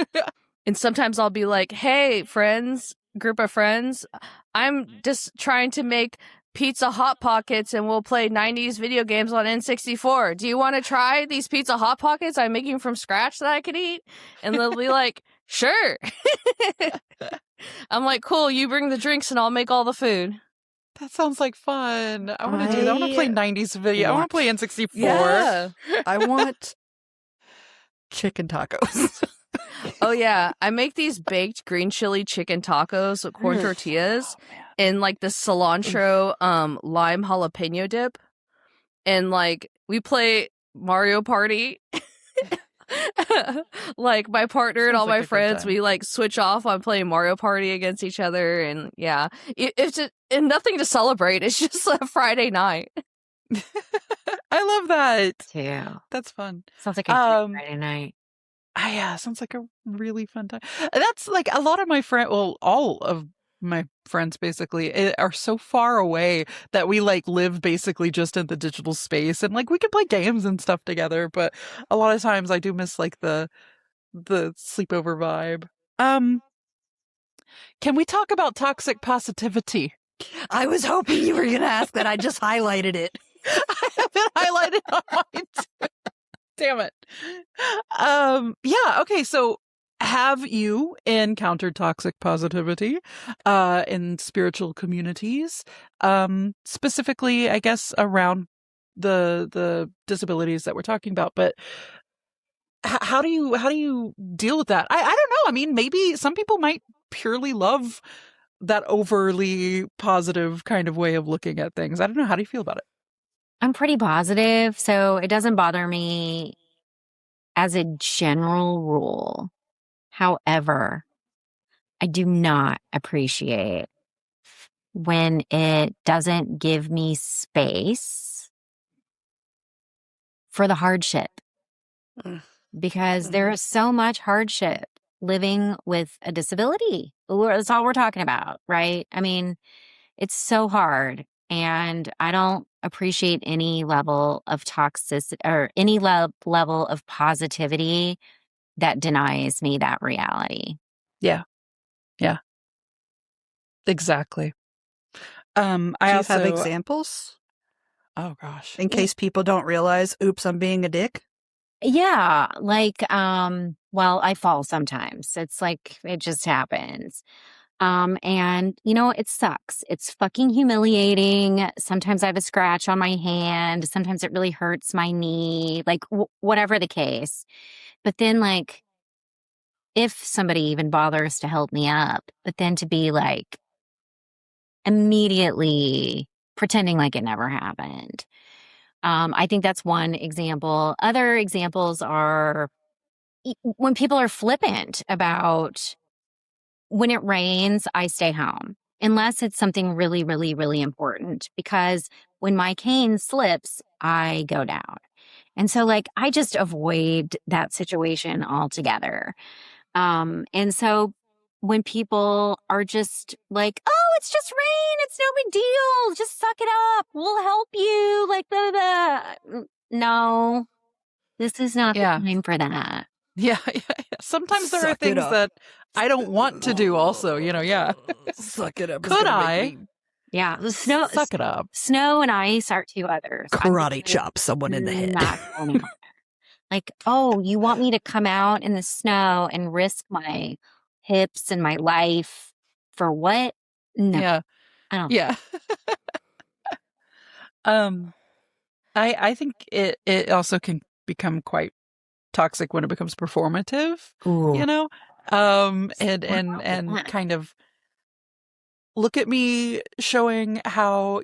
And sometimes I'll be like, hey, friends, group of friends, I'm just trying to make pizza hot pockets and we'll play 90s video games on N64. Do you want to try these pizza hot pockets I'm making from scratch that I could eat? And they'll be like, sure. I'm like, cool, you bring the drinks and I'll make all the food. That sounds like fun. I want to do that. I want to play 90s video. I want to play N64. Yeah. I want chicken tacos. Oh, yeah. I make these baked green chili chicken tacos with corn tortillas and like the cilantro lime jalapeno dip. And like we play Mario Party. Like my partner and all my friends, we like switch off on playing Mario Party against each other. And yeah, it's just and nothing to celebrate. It's just a Friday night. I love that. Too. That's fun. Sounds like a Friday night. Yeah, sounds like a really fun time. That's like a lot of my friends, well, all of my friends basically are so far away that we like live basically just in the digital space, and like we can play games and stuff together, but a lot of times I do miss like the sleepover vibe. Can we talk about toxic positivity? I was hoping you were going to ask that. I just highlighted it. I have it highlighted on mine too. Damn it. Yeah, okay, so have you encountered toxic positivity in spiritual communities? Specifically, I guess, around the disabilities that we're talking about, but how do you deal with that? I don't know. I mean, maybe some people might purely love that overly positive kind of way of looking at things. I don't know. How do you feel about it? I'm pretty positive, so it doesn't bother me as a general rule. However, I do not appreciate when it doesn't give me space for the hardship, because there is so much hardship living with a disability. That's all we're talking about, right? I mean, it's so hard. And I don't appreciate any level of toxicity or any level of positivity that denies me that reality. Yeah. Yeah. Exactly. I Do you also have examples? Oh gosh. In case people don't realize, oops, I'm being a dick. Yeah, like well, I fall sometimes. It's like it just happens. And you know, it sucks. It's fucking humiliating. Sometimes I have a scratch on my hand. Sometimes it really hurts my knee, like whatever the case. But then, like, if somebody even bothers to help me up, but then to be like immediately pretending like it never happened. I think that's one example. Other examples are when people are flippant about when it rains, I stay home, unless it's something really, really, really important, because when my cane slips, I go down. And so, like, I just avoid that situation altogether. And so when people are just like, oh, it's just rain, it's no big deal, just suck it up, we'll help you, like, blah, blah, blah. No, this is not the time for that. Yeah. Sometimes there are Suck it things up. that I don't want to do also, yeah. Suck it up. Could I? Yeah, the snow, Suck it up. snow and ice are two others. Karate chop someone in the head. Not going out. Like, oh, you want me to come out in the snow and risk my hips and my life for what? No, Yeah. I don't. Yeah. I think it also can become quite toxic when it becomes performative, Ooh. and kind of look at me showing how,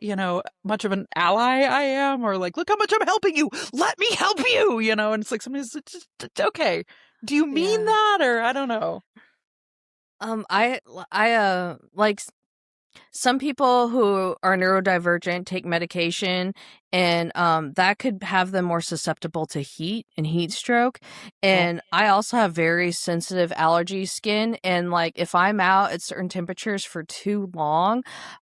much of an ally I am, or like, look how much I'm helping you. Let me help you, and it's like, somebody's just, okay. Do you mean that? Or I don't know. I like some people who are neurodivergent take medication, and that could have them more susceptible to heat and heat stroke. And I also have very sensitive allergy skin, and like if I'm out at certain temperatures for too long,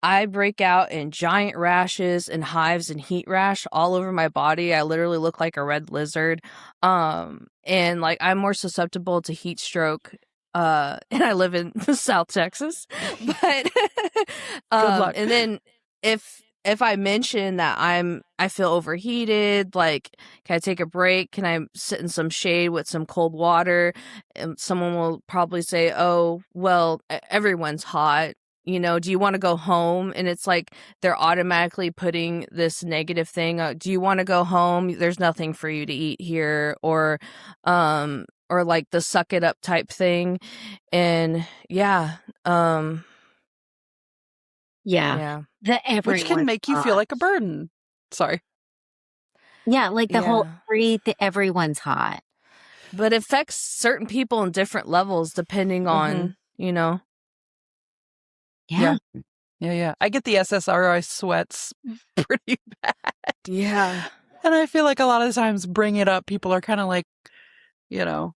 I break out in giant rashes and hives and heat rash all over my body. I literally look like a red lizard. And like I'm more susceptible to heat stroke. And I live in South Texas, but Good luck. and then if I mention that I feel overheated, like, can I take a break? Can I sit in some shade with some cold water? And someone will probably say, oh, well, everyone's hot. Do you want to go home? And it's like they're automatically putting this negative thing. Do you want to go home? There's nothing for you to eat here, or like the suck it up type thing. And yeah. Which can make you feel like a burden. Sorry. Yeah, like the whole everyone's hot. But it affects certain people in different levels depending on, Yeah. I get the SSRI sweats pretty bad. Yeah. And I feel like a lot of the times bring it up, people are kind of like, well,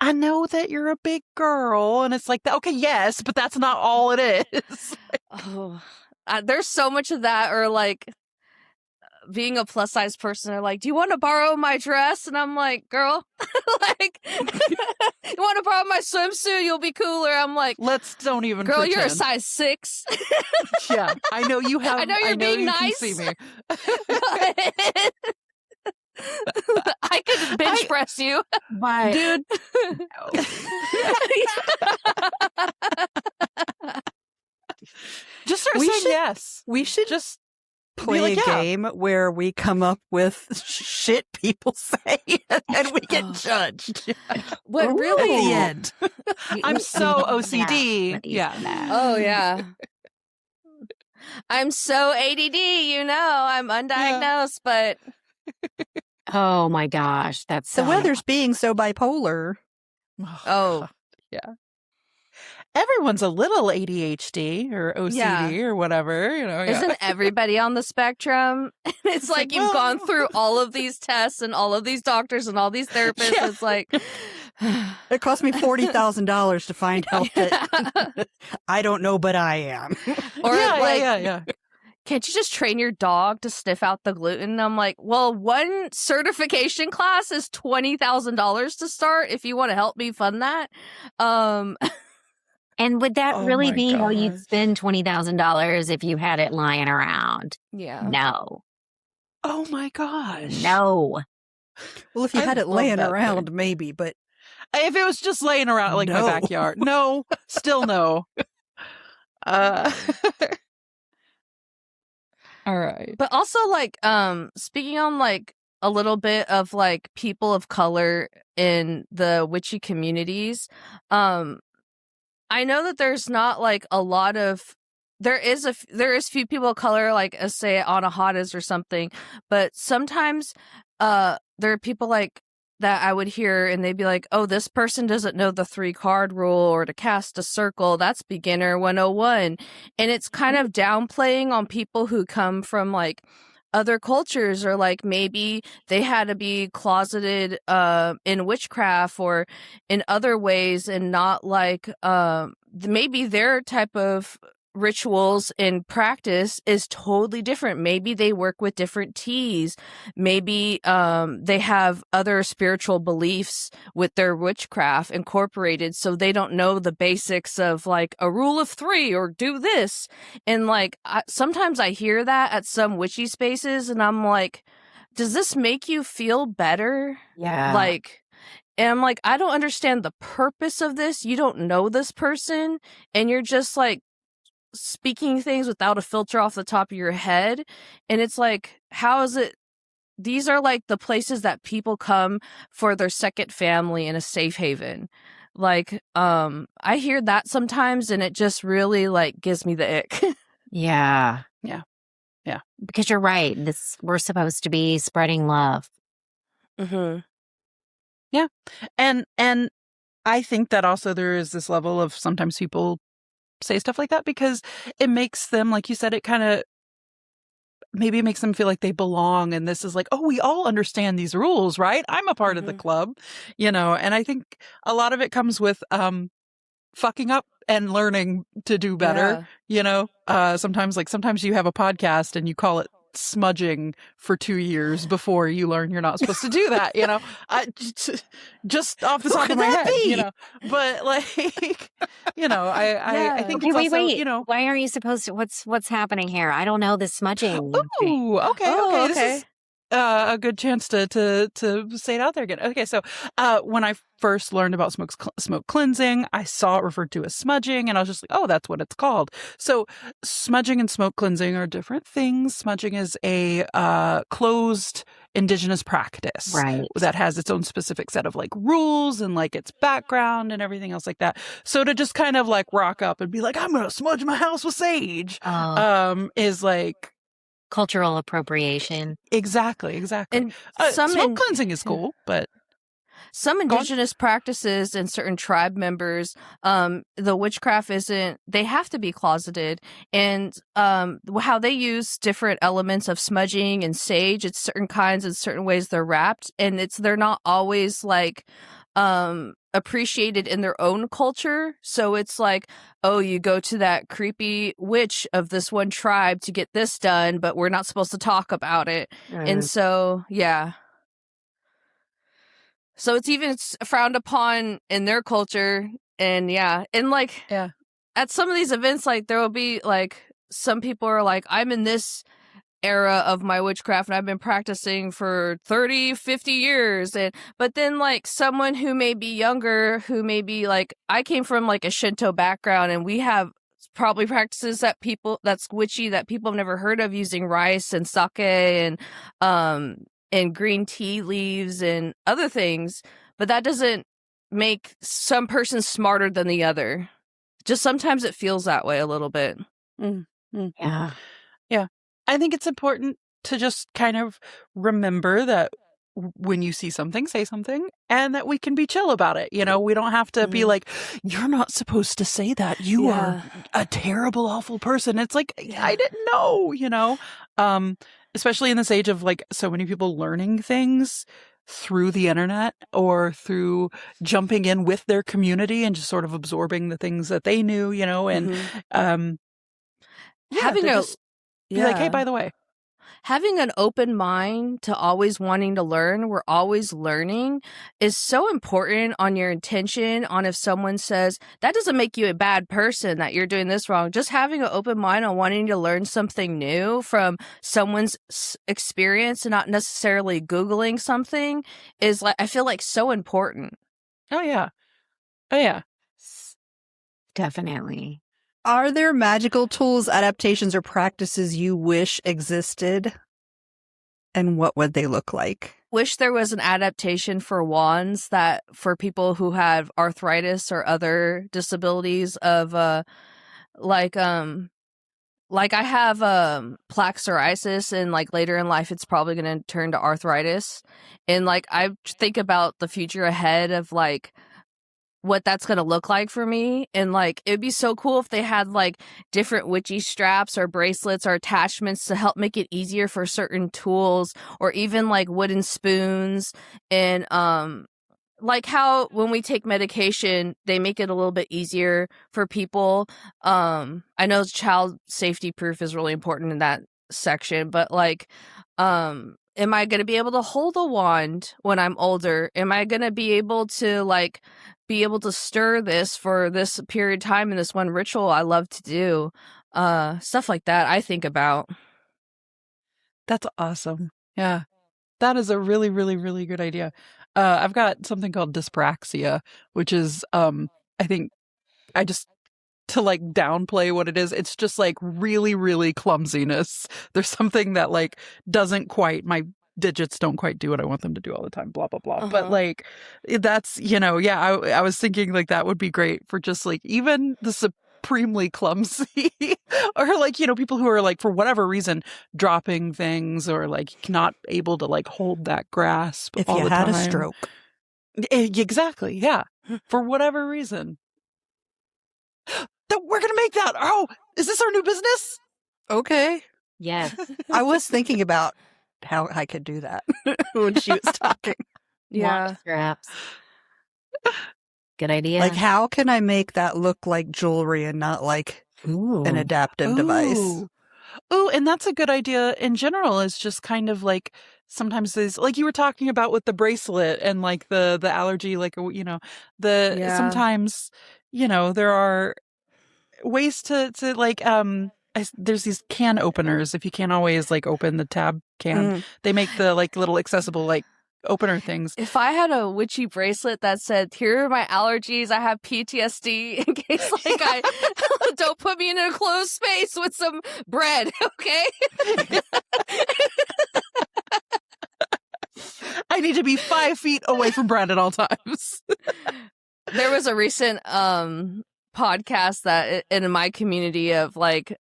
I know that you're a big girl. And it's like, okay, yes, but that's not all it is. There's so much of that, or like being a plus size person, are like, do you want to borrow my dress? And I'm like, girl, like, you want to borrow my swimsuit? You'll be cooler. I'm like, don't even girl, pretend. you're a size 6. Yeah, I know you have. I know you're being nice. Can see me. I could bench press you, but dude. Just start saying yes. We should just play a game where we come up with shit people say and we get judged. What really? At the end. I'm so OCD. Yeah. Oh yeah. I'm so ADD. I'm undiagnosed, but. Oh my gosh, that's the weather's being so bipolar. Oh yeah. everyone's a little ADHD or OCD or whatever, Isn't everybody on the spectrum? And it's like you've gone through all of these tests and all of these doctors and all these therapists. Yeah. It's like It cost me $40,000 to find out that I don't know, but I am. Or yeah. Can't you just train your dog to sniff out the gluten? And I'm like, well, one certification class is $20,000 to start if you want to help me fund that. And would that Oh really my be how you'd gosh. spend $20,000 if you had it lying around? Yeah. No. Oh my gosh. No. Well, if you I had it love laying that around, maybe, but If it was just laying around like my No. backyard. No. Still no. All right. But also, like, speaking on, like, a little bit of, like, people of color in the witchy communities, I know that there's not, like, a lot of, there is few people of color, like, say, Anahadas or something, but sometimes, there are people, like, that I would hear and they'd be like, oh, this person doesn't know the 3-card rule or to cast a circle. That's beginner 101. And it's kind of downplaying on people who come from like other cultures, or like maybe they had to be closeted in witchcraft or in other ways, and not like maybe their type of rituals and practice is totally different. Maybe they work with different teas. Maybe they have other spiritual beliefs with their witchcraft incorporated, so they don't know the basics of like a rule of 3 or do this. And like sometimes I hear that at some witchy spaces and I'm like, does this make you feel better? Yeah. Like, and I'm like, I don't understand the purpose of this. You don't know this person and you're just like speaking things without a filter off the top of your head. And it's like, how is it? These are like the places that people come for their second family in a safe haven. Like, I hear that sometimes and it just really like gives me the ick. Yeah. Yeah. Because you're right. We're supposed to be spreading love. Mm-hmm. Yeah. And I think that also there is this level of sometimes people say stuff like that because it makes them, like you said, it kind of maybe it makes them feel like they belong. And this is like, oh, we all understand these rules, right? I'm a part of the club, and I think a lot of it comes with fucking up and learning to do better. Sometimes you have a podcast and you call it smudging for 2 years before you learn you're not supposed to do that, just off the top of my head, but like, I think it's Wait. also, Why are you supposed to, what's happening here? I don't know this smudging. Ooh, okay. This is a good chance to say it out there again. Okay, so when I first learned about smoke cleansing, I saw it referred to as smudging, and I was just like, oh, that's what it's called. So smudging and smoke cleansing are different things. Smudging is a closed indigenous practice, right, that has its own specific set of like rules and like its background and everything else like that. So to just kind of like rock up and be like, I'm gonna smudge my house with sage, is like cultural appropriation. Exactly. And smoke cleansing is cool, but some indigenous practices and certain tribe members, the witchcraft they have to be closeted. And how they use different elements of smudging and sage, it's certain kinds and certain ways they're wrapped. And they're not always like appreciated in their own culture. So it's like, oh, you go to that creepy witch of this one tribe to get this done, but we're not supposed to talk about it. And so, yeah. So it's even frowned upon in their culture. And like at some of these events, like there will be like some people are like, I'm in this era of my witchcraft and I've been practicing for 30, 50 years. But then like someone who may be younger, who may be like, I came from like a Shinto background and we have probably practices that's witchy that people have never heard of, using rice and sake and green tea leaves and other things. But that doesn't make some person smarter than the other. Just sometimes it feels that way a little bit. Yeah. I think it's important to just kind of remember that when you see something, say something, and that we can be chill about it. You know, we don't have to be like, you're not supposed to say that. You are a terrible, awful person. It's like, I didn't know, you know, especially in this age of like so many people learning things through the internet or through jumping in with their community and just sort of absorbing the things that they knew, you know, and having a be like, hey, by the way, having an open mind to always wanting to learn, we're always learning, is so important on your intention, on if someone says, that doesn't make you a bad person, that you're doing this wrong. Just having an open mind on wanting to learn something new from someone's experience and not necessarily Googling something is, like, I feel like so important. Oh, yeah. Oh, yeah. Definitely. Are there magical tools, adaptations, or practices you wish existed? And what would they look like? Wish there was an adaptation for wands that for people who have arthritis or other disabilities of like I have plaque psoriasis, and like later in life it's probably going to turn to arthritis, and like I think about the future ahead of like what that's going to look like for me. And like, it'd be so cool if they had like different witchy straps or bracelets or attachments to help make it easier for certain tools, or even like wooden spoons. And, like how when we take medication, they make it a little bit easier for people. I know child safety proof is really important in that section, but like, am I going to be able to hold a wand when I'm older? Am I going to be able to stir this for this period of time in this one ritual I love to do? Stuff like that I think about. That's awesome. Yeah. That is a really, really, really good idea. I've got something called dyspraxia, which is, I think to like downplay what it is, it's just like really, really clumsiness. There's something that like doesn't quite, my digits don't quite do what I want them to do all the time, blah, blah, blah. But like, that's, you know, yeah, I was thinking like that would be great for just like even the supremely clumsy or like, you know, people who are like, for whatever reason, dropping things or like not able to like hold that grasp If all you the had time. a stroke. Exactly. Yeah. For whatever reason. That we're going to make that. Oh, is this our new business? Okay. Yes. I was thinking about how I could do that when she was talking. Yeah. Wand straps. Good idea. Like, how can I make that look like jewelry and not like an adaptive device? Ooh, and that's a good idea in general, is just kind of like sometimes there's like you were talking about with the bracelet and like the allergy, like, you know, sometimes, you know, there are ways to like, there's these can openers. If you can't always like open the tab can, they make the like little accessible like opener things. If I had a witchy bracelet that said, here are my allergies, I have PTSD, in case like I don't put me in a closed space with some bread, okay? I need to be 5 feet away from bread at all times. There was a recent podcast that in my community of like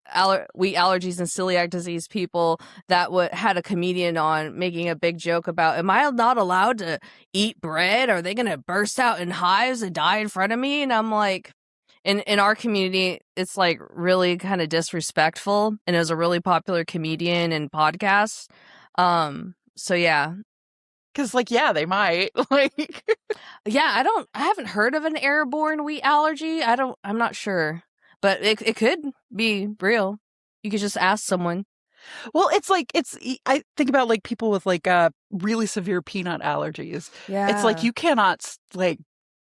wheat allergies and celiac disease people that had a comedian on making a big joke about, am I not allowed to eat bread? Are they going to burst out in hives and die in front of me? And I'm like, in our community, it's like really kind of disrespectful. And it was a really popular comedian and podcast. So yeah. Because, like, yeah, they might. Like, yeah, I haven't heard of an airborne wheat allergy. I'm not sure, but it could be real. You could just ask someone. Well, it's like, I think about like people with like really severe peanut allergies. Yeah. It's like you cannot like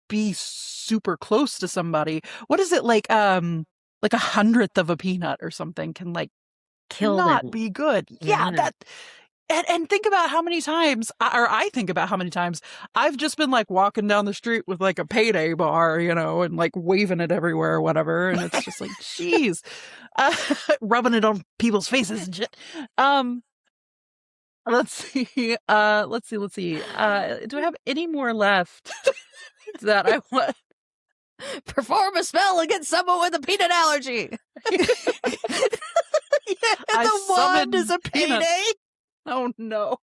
be super close to somebody. What is it like 1/100th of a peanut or something can like Kill not them. be good. Yeah, that. And think about how many times, or I think about how many times I've just been like walking down the street with like a payday bar, you know, and like waving it everywhere or whatever. And it's just like, geez, rubbing it on people's faces and shit. Let's see. Do I have any more left that I want? Perform a spell against someone with a peanut allergy. Yeah, the wand is a payday. Oh, no.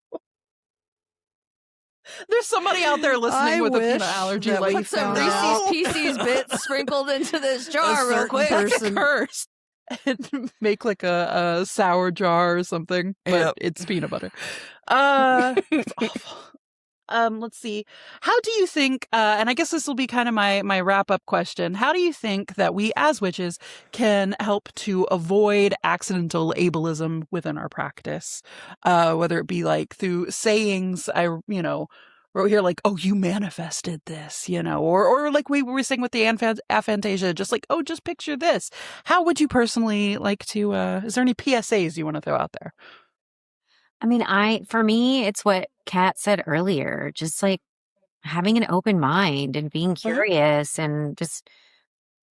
There's somebody out there listening I with a wish allergy that like we Put some found out. Reese's Pieces bits sprinkled into this A jar real certain quick. That's a person. curse. And make like a sour jar or something, but Yep. it's peanut butter. It's awful. Let's see. How do you think, and I guess this will be kind of my wrap-up question, how do you think that we as witches can help to avoid accidental ableism within our practice? Whether it be like through sayings, wrote here like, oh, you manifested this, or like we were saying with the aphantasia, just like, oh, just picture this. How would you personally like to, is there any PSAs you want to throw out there? I mean, for me, it's what Kat said earlier, just like having an open mind and being curious and just,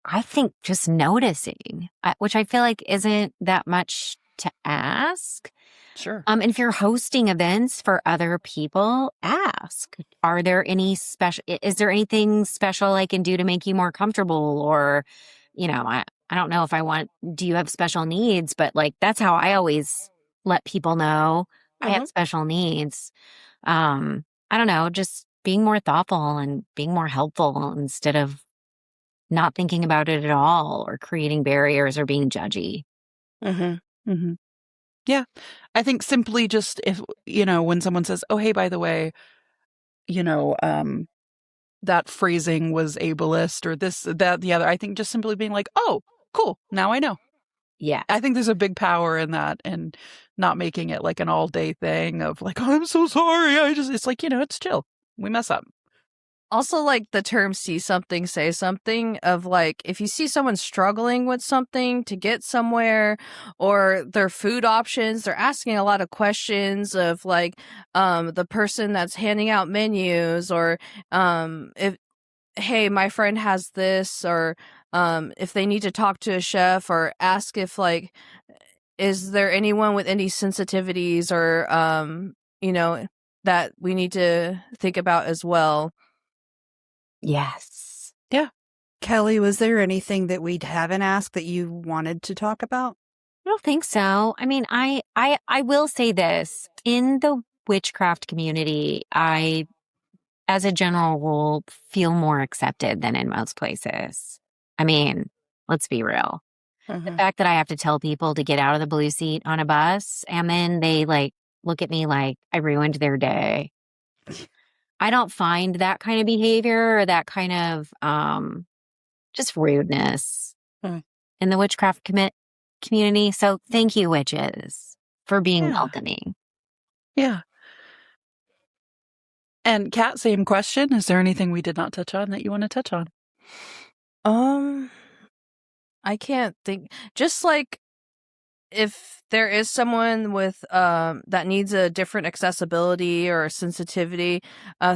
I think just noticing, which I feel like isn't that much to ask. Sure. And if you're hosting events for other people, ask, are there any is there anything special I can do to make you more comfortable? Or, I don't know if do you have special needs? But like, that's how I always let people know I have special needs. I don't know, just being more thoughtful and being more helpful instead of not thinking about it at all or creating barriers or being judgy. Yeah. I think simply just if, when someone says, oh, hey, by the way, that phrasing was ableist or this, that, the other, I think just simply being like, oh, cool. Now I know. Yeah. I think there's a big power in that and not making it like an all day thing of like, oh, I'm so sorry. It's like, it's chill. We mess up. Also, like the term see something, say something, of like, if you see someone struggling with something to get somewhere or their food options, they're asking a lot of questions of like the person that's handing out menus, or if, hey, my friend has this, or if they need to talk to a chef, or ask if like, is there anyone with any sensitivities or, that we need to think about as well. Yes. Yeah. Kelli, was there anything that we haven't asked that you wanted to talk about? I don't think so. I mean, I will say this. In the witchcraft community, I, as a general rule, feel more accepted than in most places. I mean, let's be real. The fact that I have to tell people to get out of the blue seat on a bus and then they like look at me like I ruined their day. I don't find that kind of behavior or that kind of just rudeness in the witchcraft community. So thank you, witches, for being welcoming. Yeah. And Kat, same question. Is there anything we did not touch on that you want to touch on? I can't think. Just like if there is someone with that needs a different accessibility or sensitivity,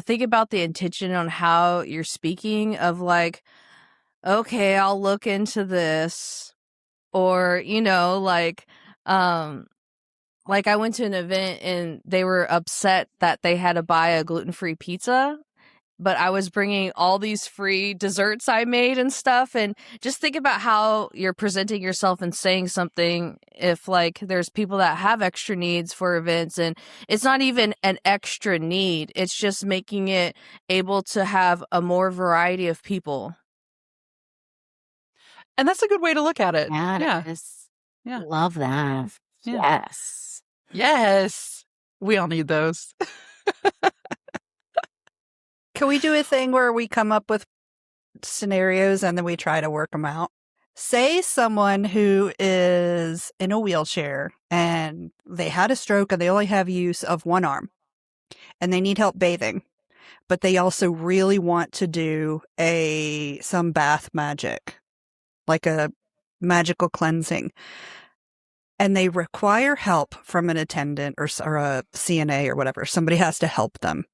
think about the intention on how you're speaking of like, okay, I'll look into this, or like I went to an event and they were upset that they had to buy a gluten-free pizza, but I was bringing all these free desserts I made and stuff. And just think about how you're presenting yourself and saying something if like there's people that have extra needs for events, and it's not even an extra need. It's just making it able to have a more variety of people. And that's a good way to look at it. Yeah. Yeah. Love that. Yeah. Yes. Yes. We all need those. Can we do a thing where we come up with scenarios and then we try to work them out? Say someone who is in a wheelchair and they had a stroke and they only have use of one arm and they need help bathing, but they also really want to do some bath magic, like a magical cleansing. And they require help from an attendant or a CNA or whatever. Somebody has to help them.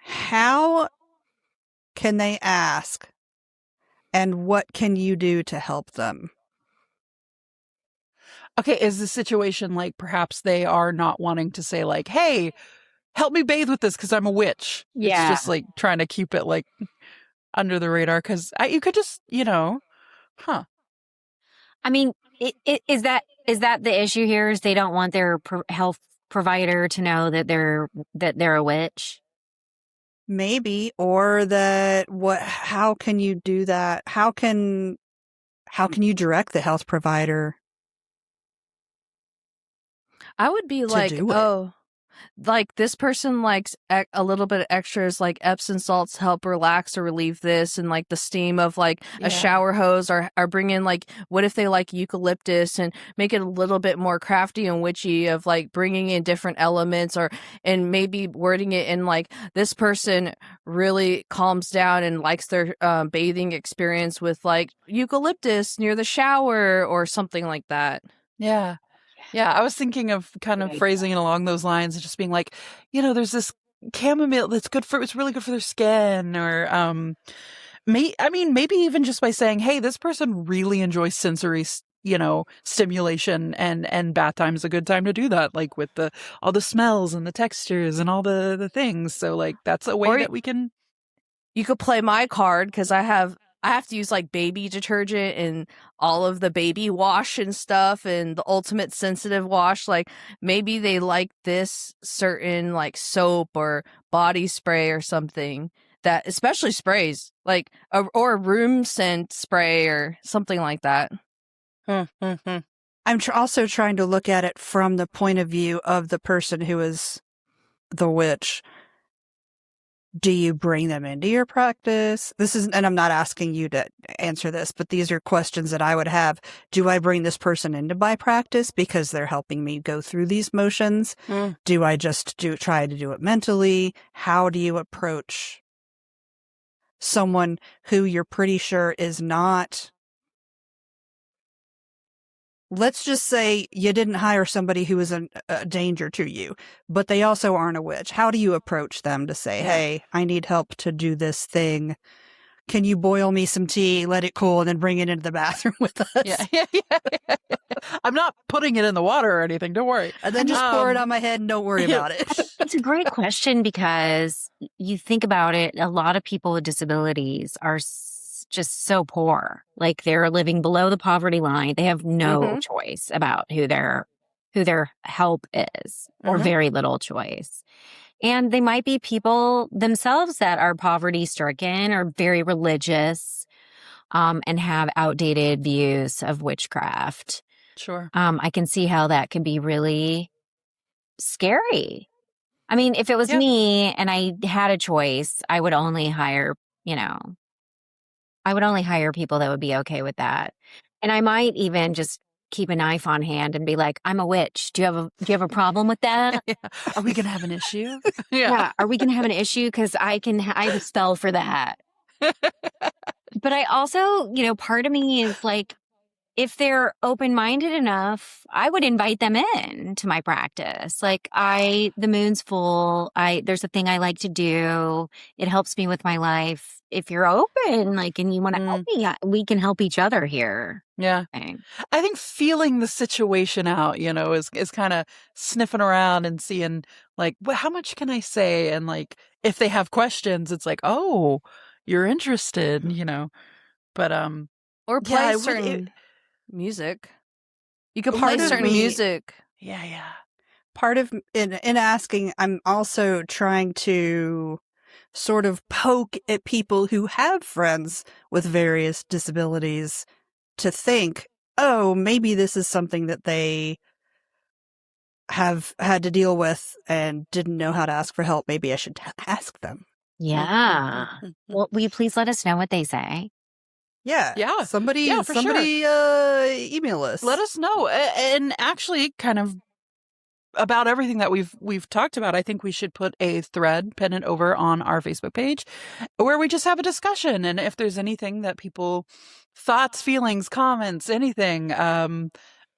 How can they ask? And what can you do to help them? Okay, is the situation like perhaps they are not wanting to say like, hey, help me bathe with this because I'm a witch. Yeah. It's just like trying to keep it like under the radar because you could just, I mean, is that the issue here? Is they don't want their health provider to know that they're a witch? Maybe, or that how can you do that? How can you direct the health provider I would be to like, do it? oh, like this person likes a little bit of extras like Epsom salts to help relax or relieve this, and like the steam of like Yeah. a shower hose, or bring in like, what if they like eucalyptus and make it a little bit more crafty and witchy of like bringing in different elements, or and maybe wording it in like, this person really calms down and likes their bathing experience with like eucalyptus near the shower or something like that. Yeah. Yeah, I was thinking of kind of phrasing it along those lines, and just being like, there's this chamomile that's it's really good for their skin, or maybe even just by saying, hey, this person really enjoys sensory, stimulation, and bath time is a good time to do that, like with all the smells and the textures and all the things. So like that's a way Or that we can. You could play my card, because I have to use like baby detergent and all of the baby wash and stuff, and the ultimate sensitive wash. Like maybe they like this certain like soap or body spray or something, that, especially sprays, like or a room scent spray or something like that. I'm also trying to look at it from the point of view of the person who is the witch. Do you bring them into your practice? And I'm not asking you to answer this, but these are questions that I would have. Do I bring this person into my practice because they're helping me go through these motions? Do I just try to do it mentally? How do you approach someone who you're pretty sure is not? Let's just say you didn't hire somebody who is a danger to you, but they also aren't a witch. How do you approach them to say, hey, I need help to do this thing. Can you boil me some tea, let it cool, and then bring it into the bathroom with us? Yeah. I'm not putting it in the water or anything. Don't worry. And then just pour it on my head and don't worry about it. It's a great question, because you think about it, a lot of people with disabilities are just so poor. Like they're living below the poverty line. They have no choice about who their help is, or very little choice. And they might be people themselves that are poverty stricken or very religious, and have outdated views of witchcraft. Sure. I can see how that can be really scary. I mean, if it was me and I had a choice, I would only hire people that would be okay with that. And I might even just keep a knife on hand and be like, I'm a witch. Do you have a problem with that? Are we going to have an issue? Yeah. Are we going to have an issue? Because I have a spell for that. But I also, part of me is like, if they're open-minded enough, I would invite them in to my practice. Like the moon's full. There's a thing I like to do. It helps me with my life. If you're open, like, and you want to help me, we can help each other here. Yeah. I think feeling the situation out, is kind of sniffing around and seeing like, well, how much can I say? And like, if they have questions, it's like, oh, you're interested, but, or play certain music. You could play certain music. Yeah. Part of in asking, I'm also trying to sort of poke at people who have friends with various disabilities to think, oh, maybe this is something that they have had to deal with and didn't know how to ask for help. Maybe I should ask them. Yeah. Well, will you please let us know what they say? Yeah. Somebody sure. Email us. Let us know. And actually, kind of about everything that we've talked about, I think we should put a thread pennant over on our Facebook page where we just have a discussion. And if there's anything that people, thoughts, feelings, comments, anything,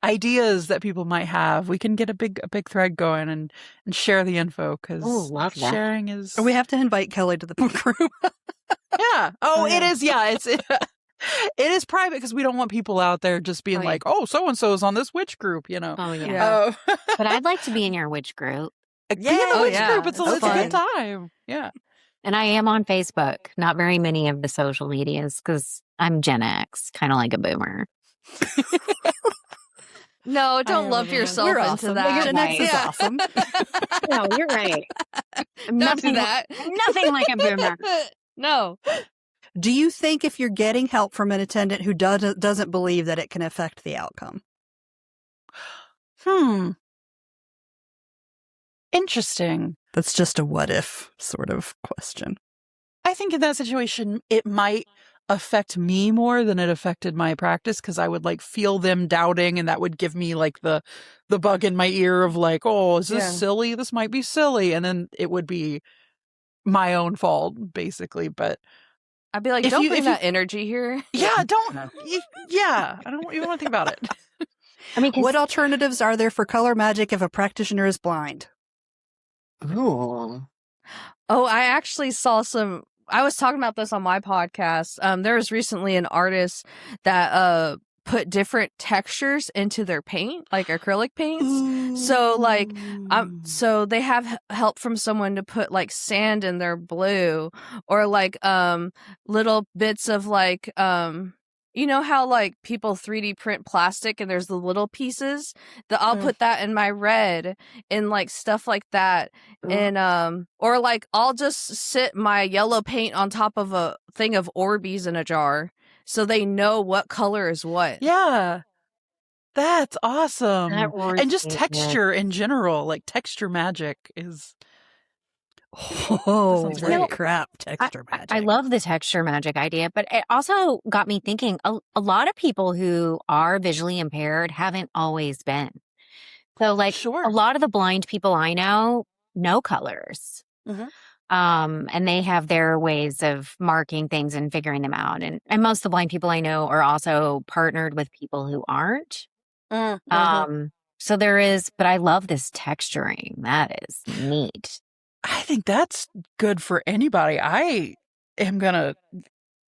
ideas that people might have, we can get a big thread going and share the info, because sharing is. We have to invite Kelli to the book room. Yeah. Oh, it is. Yeah. It is private, because we don't want people out there just being like, oh, so-and-so is on this witch group, Oh, yeah. But I'd like to be in your witch group. Be in the witch group. It's a good time. Yeah. And I am on Facebook. Not very many of the social medias, because I'm Gen X, kind of like a boomer. No, don't I lump love it. yourself We're into awesome. that. Genetics is Yeah. awesome. No, you're right. I'm Don't do nothing, that. nothing like a boomer. No. Do you think if you're getting help from an attendant who doesn't believe that it can affect the outcome? Interesting. That's just a what if sort of question. I think in that situation, it might affect me more than it affected my practice because I would like feel them doubting, and that would give me like the bug in my ear of like, oh, is this Yeah. silly? This might be silly, and then it would be my own fault basically. But I'd be like, If don't you- bring if you- that energy here. yeah, don't. Yeah, I don't even want to think about it. I mean, 'cause- What alternatives are there for color magic if a practitioner is blind? Ooh. Oh, I actually saw some. I was talking about this on my podcast. There was recently an artist that put different textures into their paint, like acrylic paints. So, like, so they have help from someone to put like sand in their blue, or like little bits of like you know how like people 3D print plastic and there's the little pieces that I'll put that in my red and like stuff like that. And or like I'll just sit my yellow paint on top of a thing of Orbeez in a jar so they know what color is what. Yeah, that's awesome. That works, And just yeah. texture in general, like texture magic is. Oh, sounds holy great. crap, texture magic. I love the texture magic idea, but it also got me thinking a lot of people who are visually impaired haven't always been. So, like, Sure. a lot of the blind people I know colors. Mhm. And they have their ways of marking things and figuring them out. And most of the blind people I know are also partnered with people who aren't. So there is, but I love this texturing. That is neat. I think that's good for anybody. I am gonna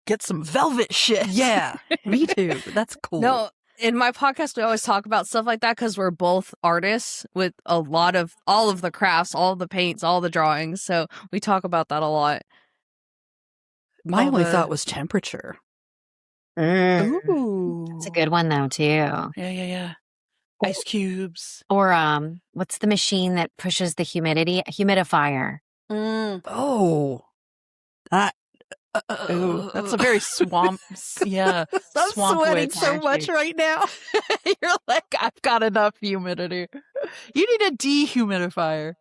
get some velvet shit. Yeah, me too. That's cool. No, in my podcast, we always talk about stuff like that because we're both artists with a lot of all of the crafts, all of the paints, all the drawings. So we talk about that a lot. My all only the- thought was temperature. Ooh, It's a good one though too. Yeah. Ice cubes. Or what's the machine that pushes the humidity? A humidifier. Oh, that. Ooh, that's a very swamp. Yeah, I'm swamp sweating witch so much magic. right now. You're like, I've got enough humidity. You need a dehumidifier.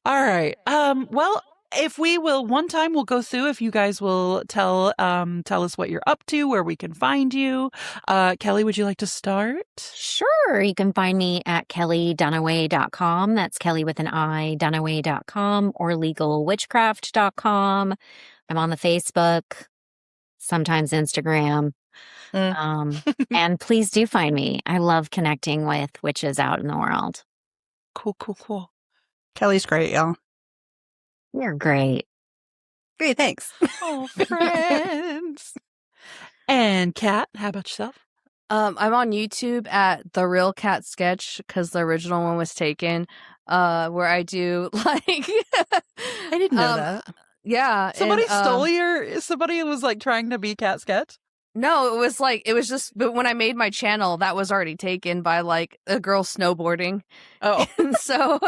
All right. Well, if we will, one time we'll go through. If you guys will tell us what you're up to, where we can find you. Kelly, would you like to start? Sure. You can find me at kellydunaway.com. That's Kelly with an I, Dunaway.com, or legalwitchcraft.com. I'm on the Facebook, sometimes Instagram. And please do find me. I love connecting with witches out in the world. Cool. Kelly's great, y'all. You're great. Great, thanks. Oh, friends. And Kat, how about yourself? I'm on YouTube at The Real Cat Sketch because the original one was taken. Where I do like I didn't know that. Yeah. Somebody and, stole your. Somebody was like trying to be Cat Sketch. No, it was just, but when I made my channel, that was already taken by like a girl snowboarding. Oh, And so,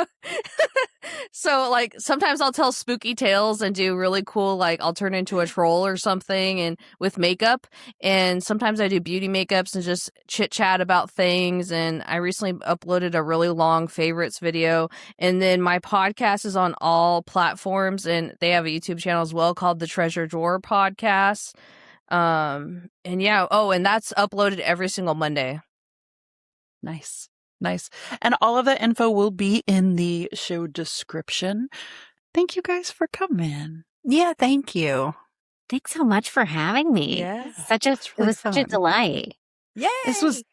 so like sometimes I'll tell spooky tales and do really cool, like I'll turn into a troll or something and with makeup. And sometimes I do beauty makeups and just chit chat about things. And I recently uploaded a really long favorites video. And then my podcast is on all platforms and they have a YouTube channel as well called the Treasure Drawer Podcast. And yeah, and that's uploaded every single Monday. nice. And all of that info will be in the show description. Thank you guys for coming. Yeah, thank you. Thanks so much for having me. Yeah, It was such a fun. delight. Yay! This was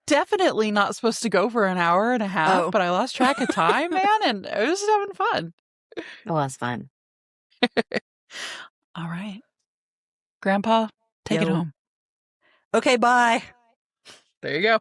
definitely not supposed to go for an hour and a half, Oh. but I lost track of time, man, and I was just having fun. It was fun. All right. Grandpa, take it Yo. home. Okay, bye. There you go.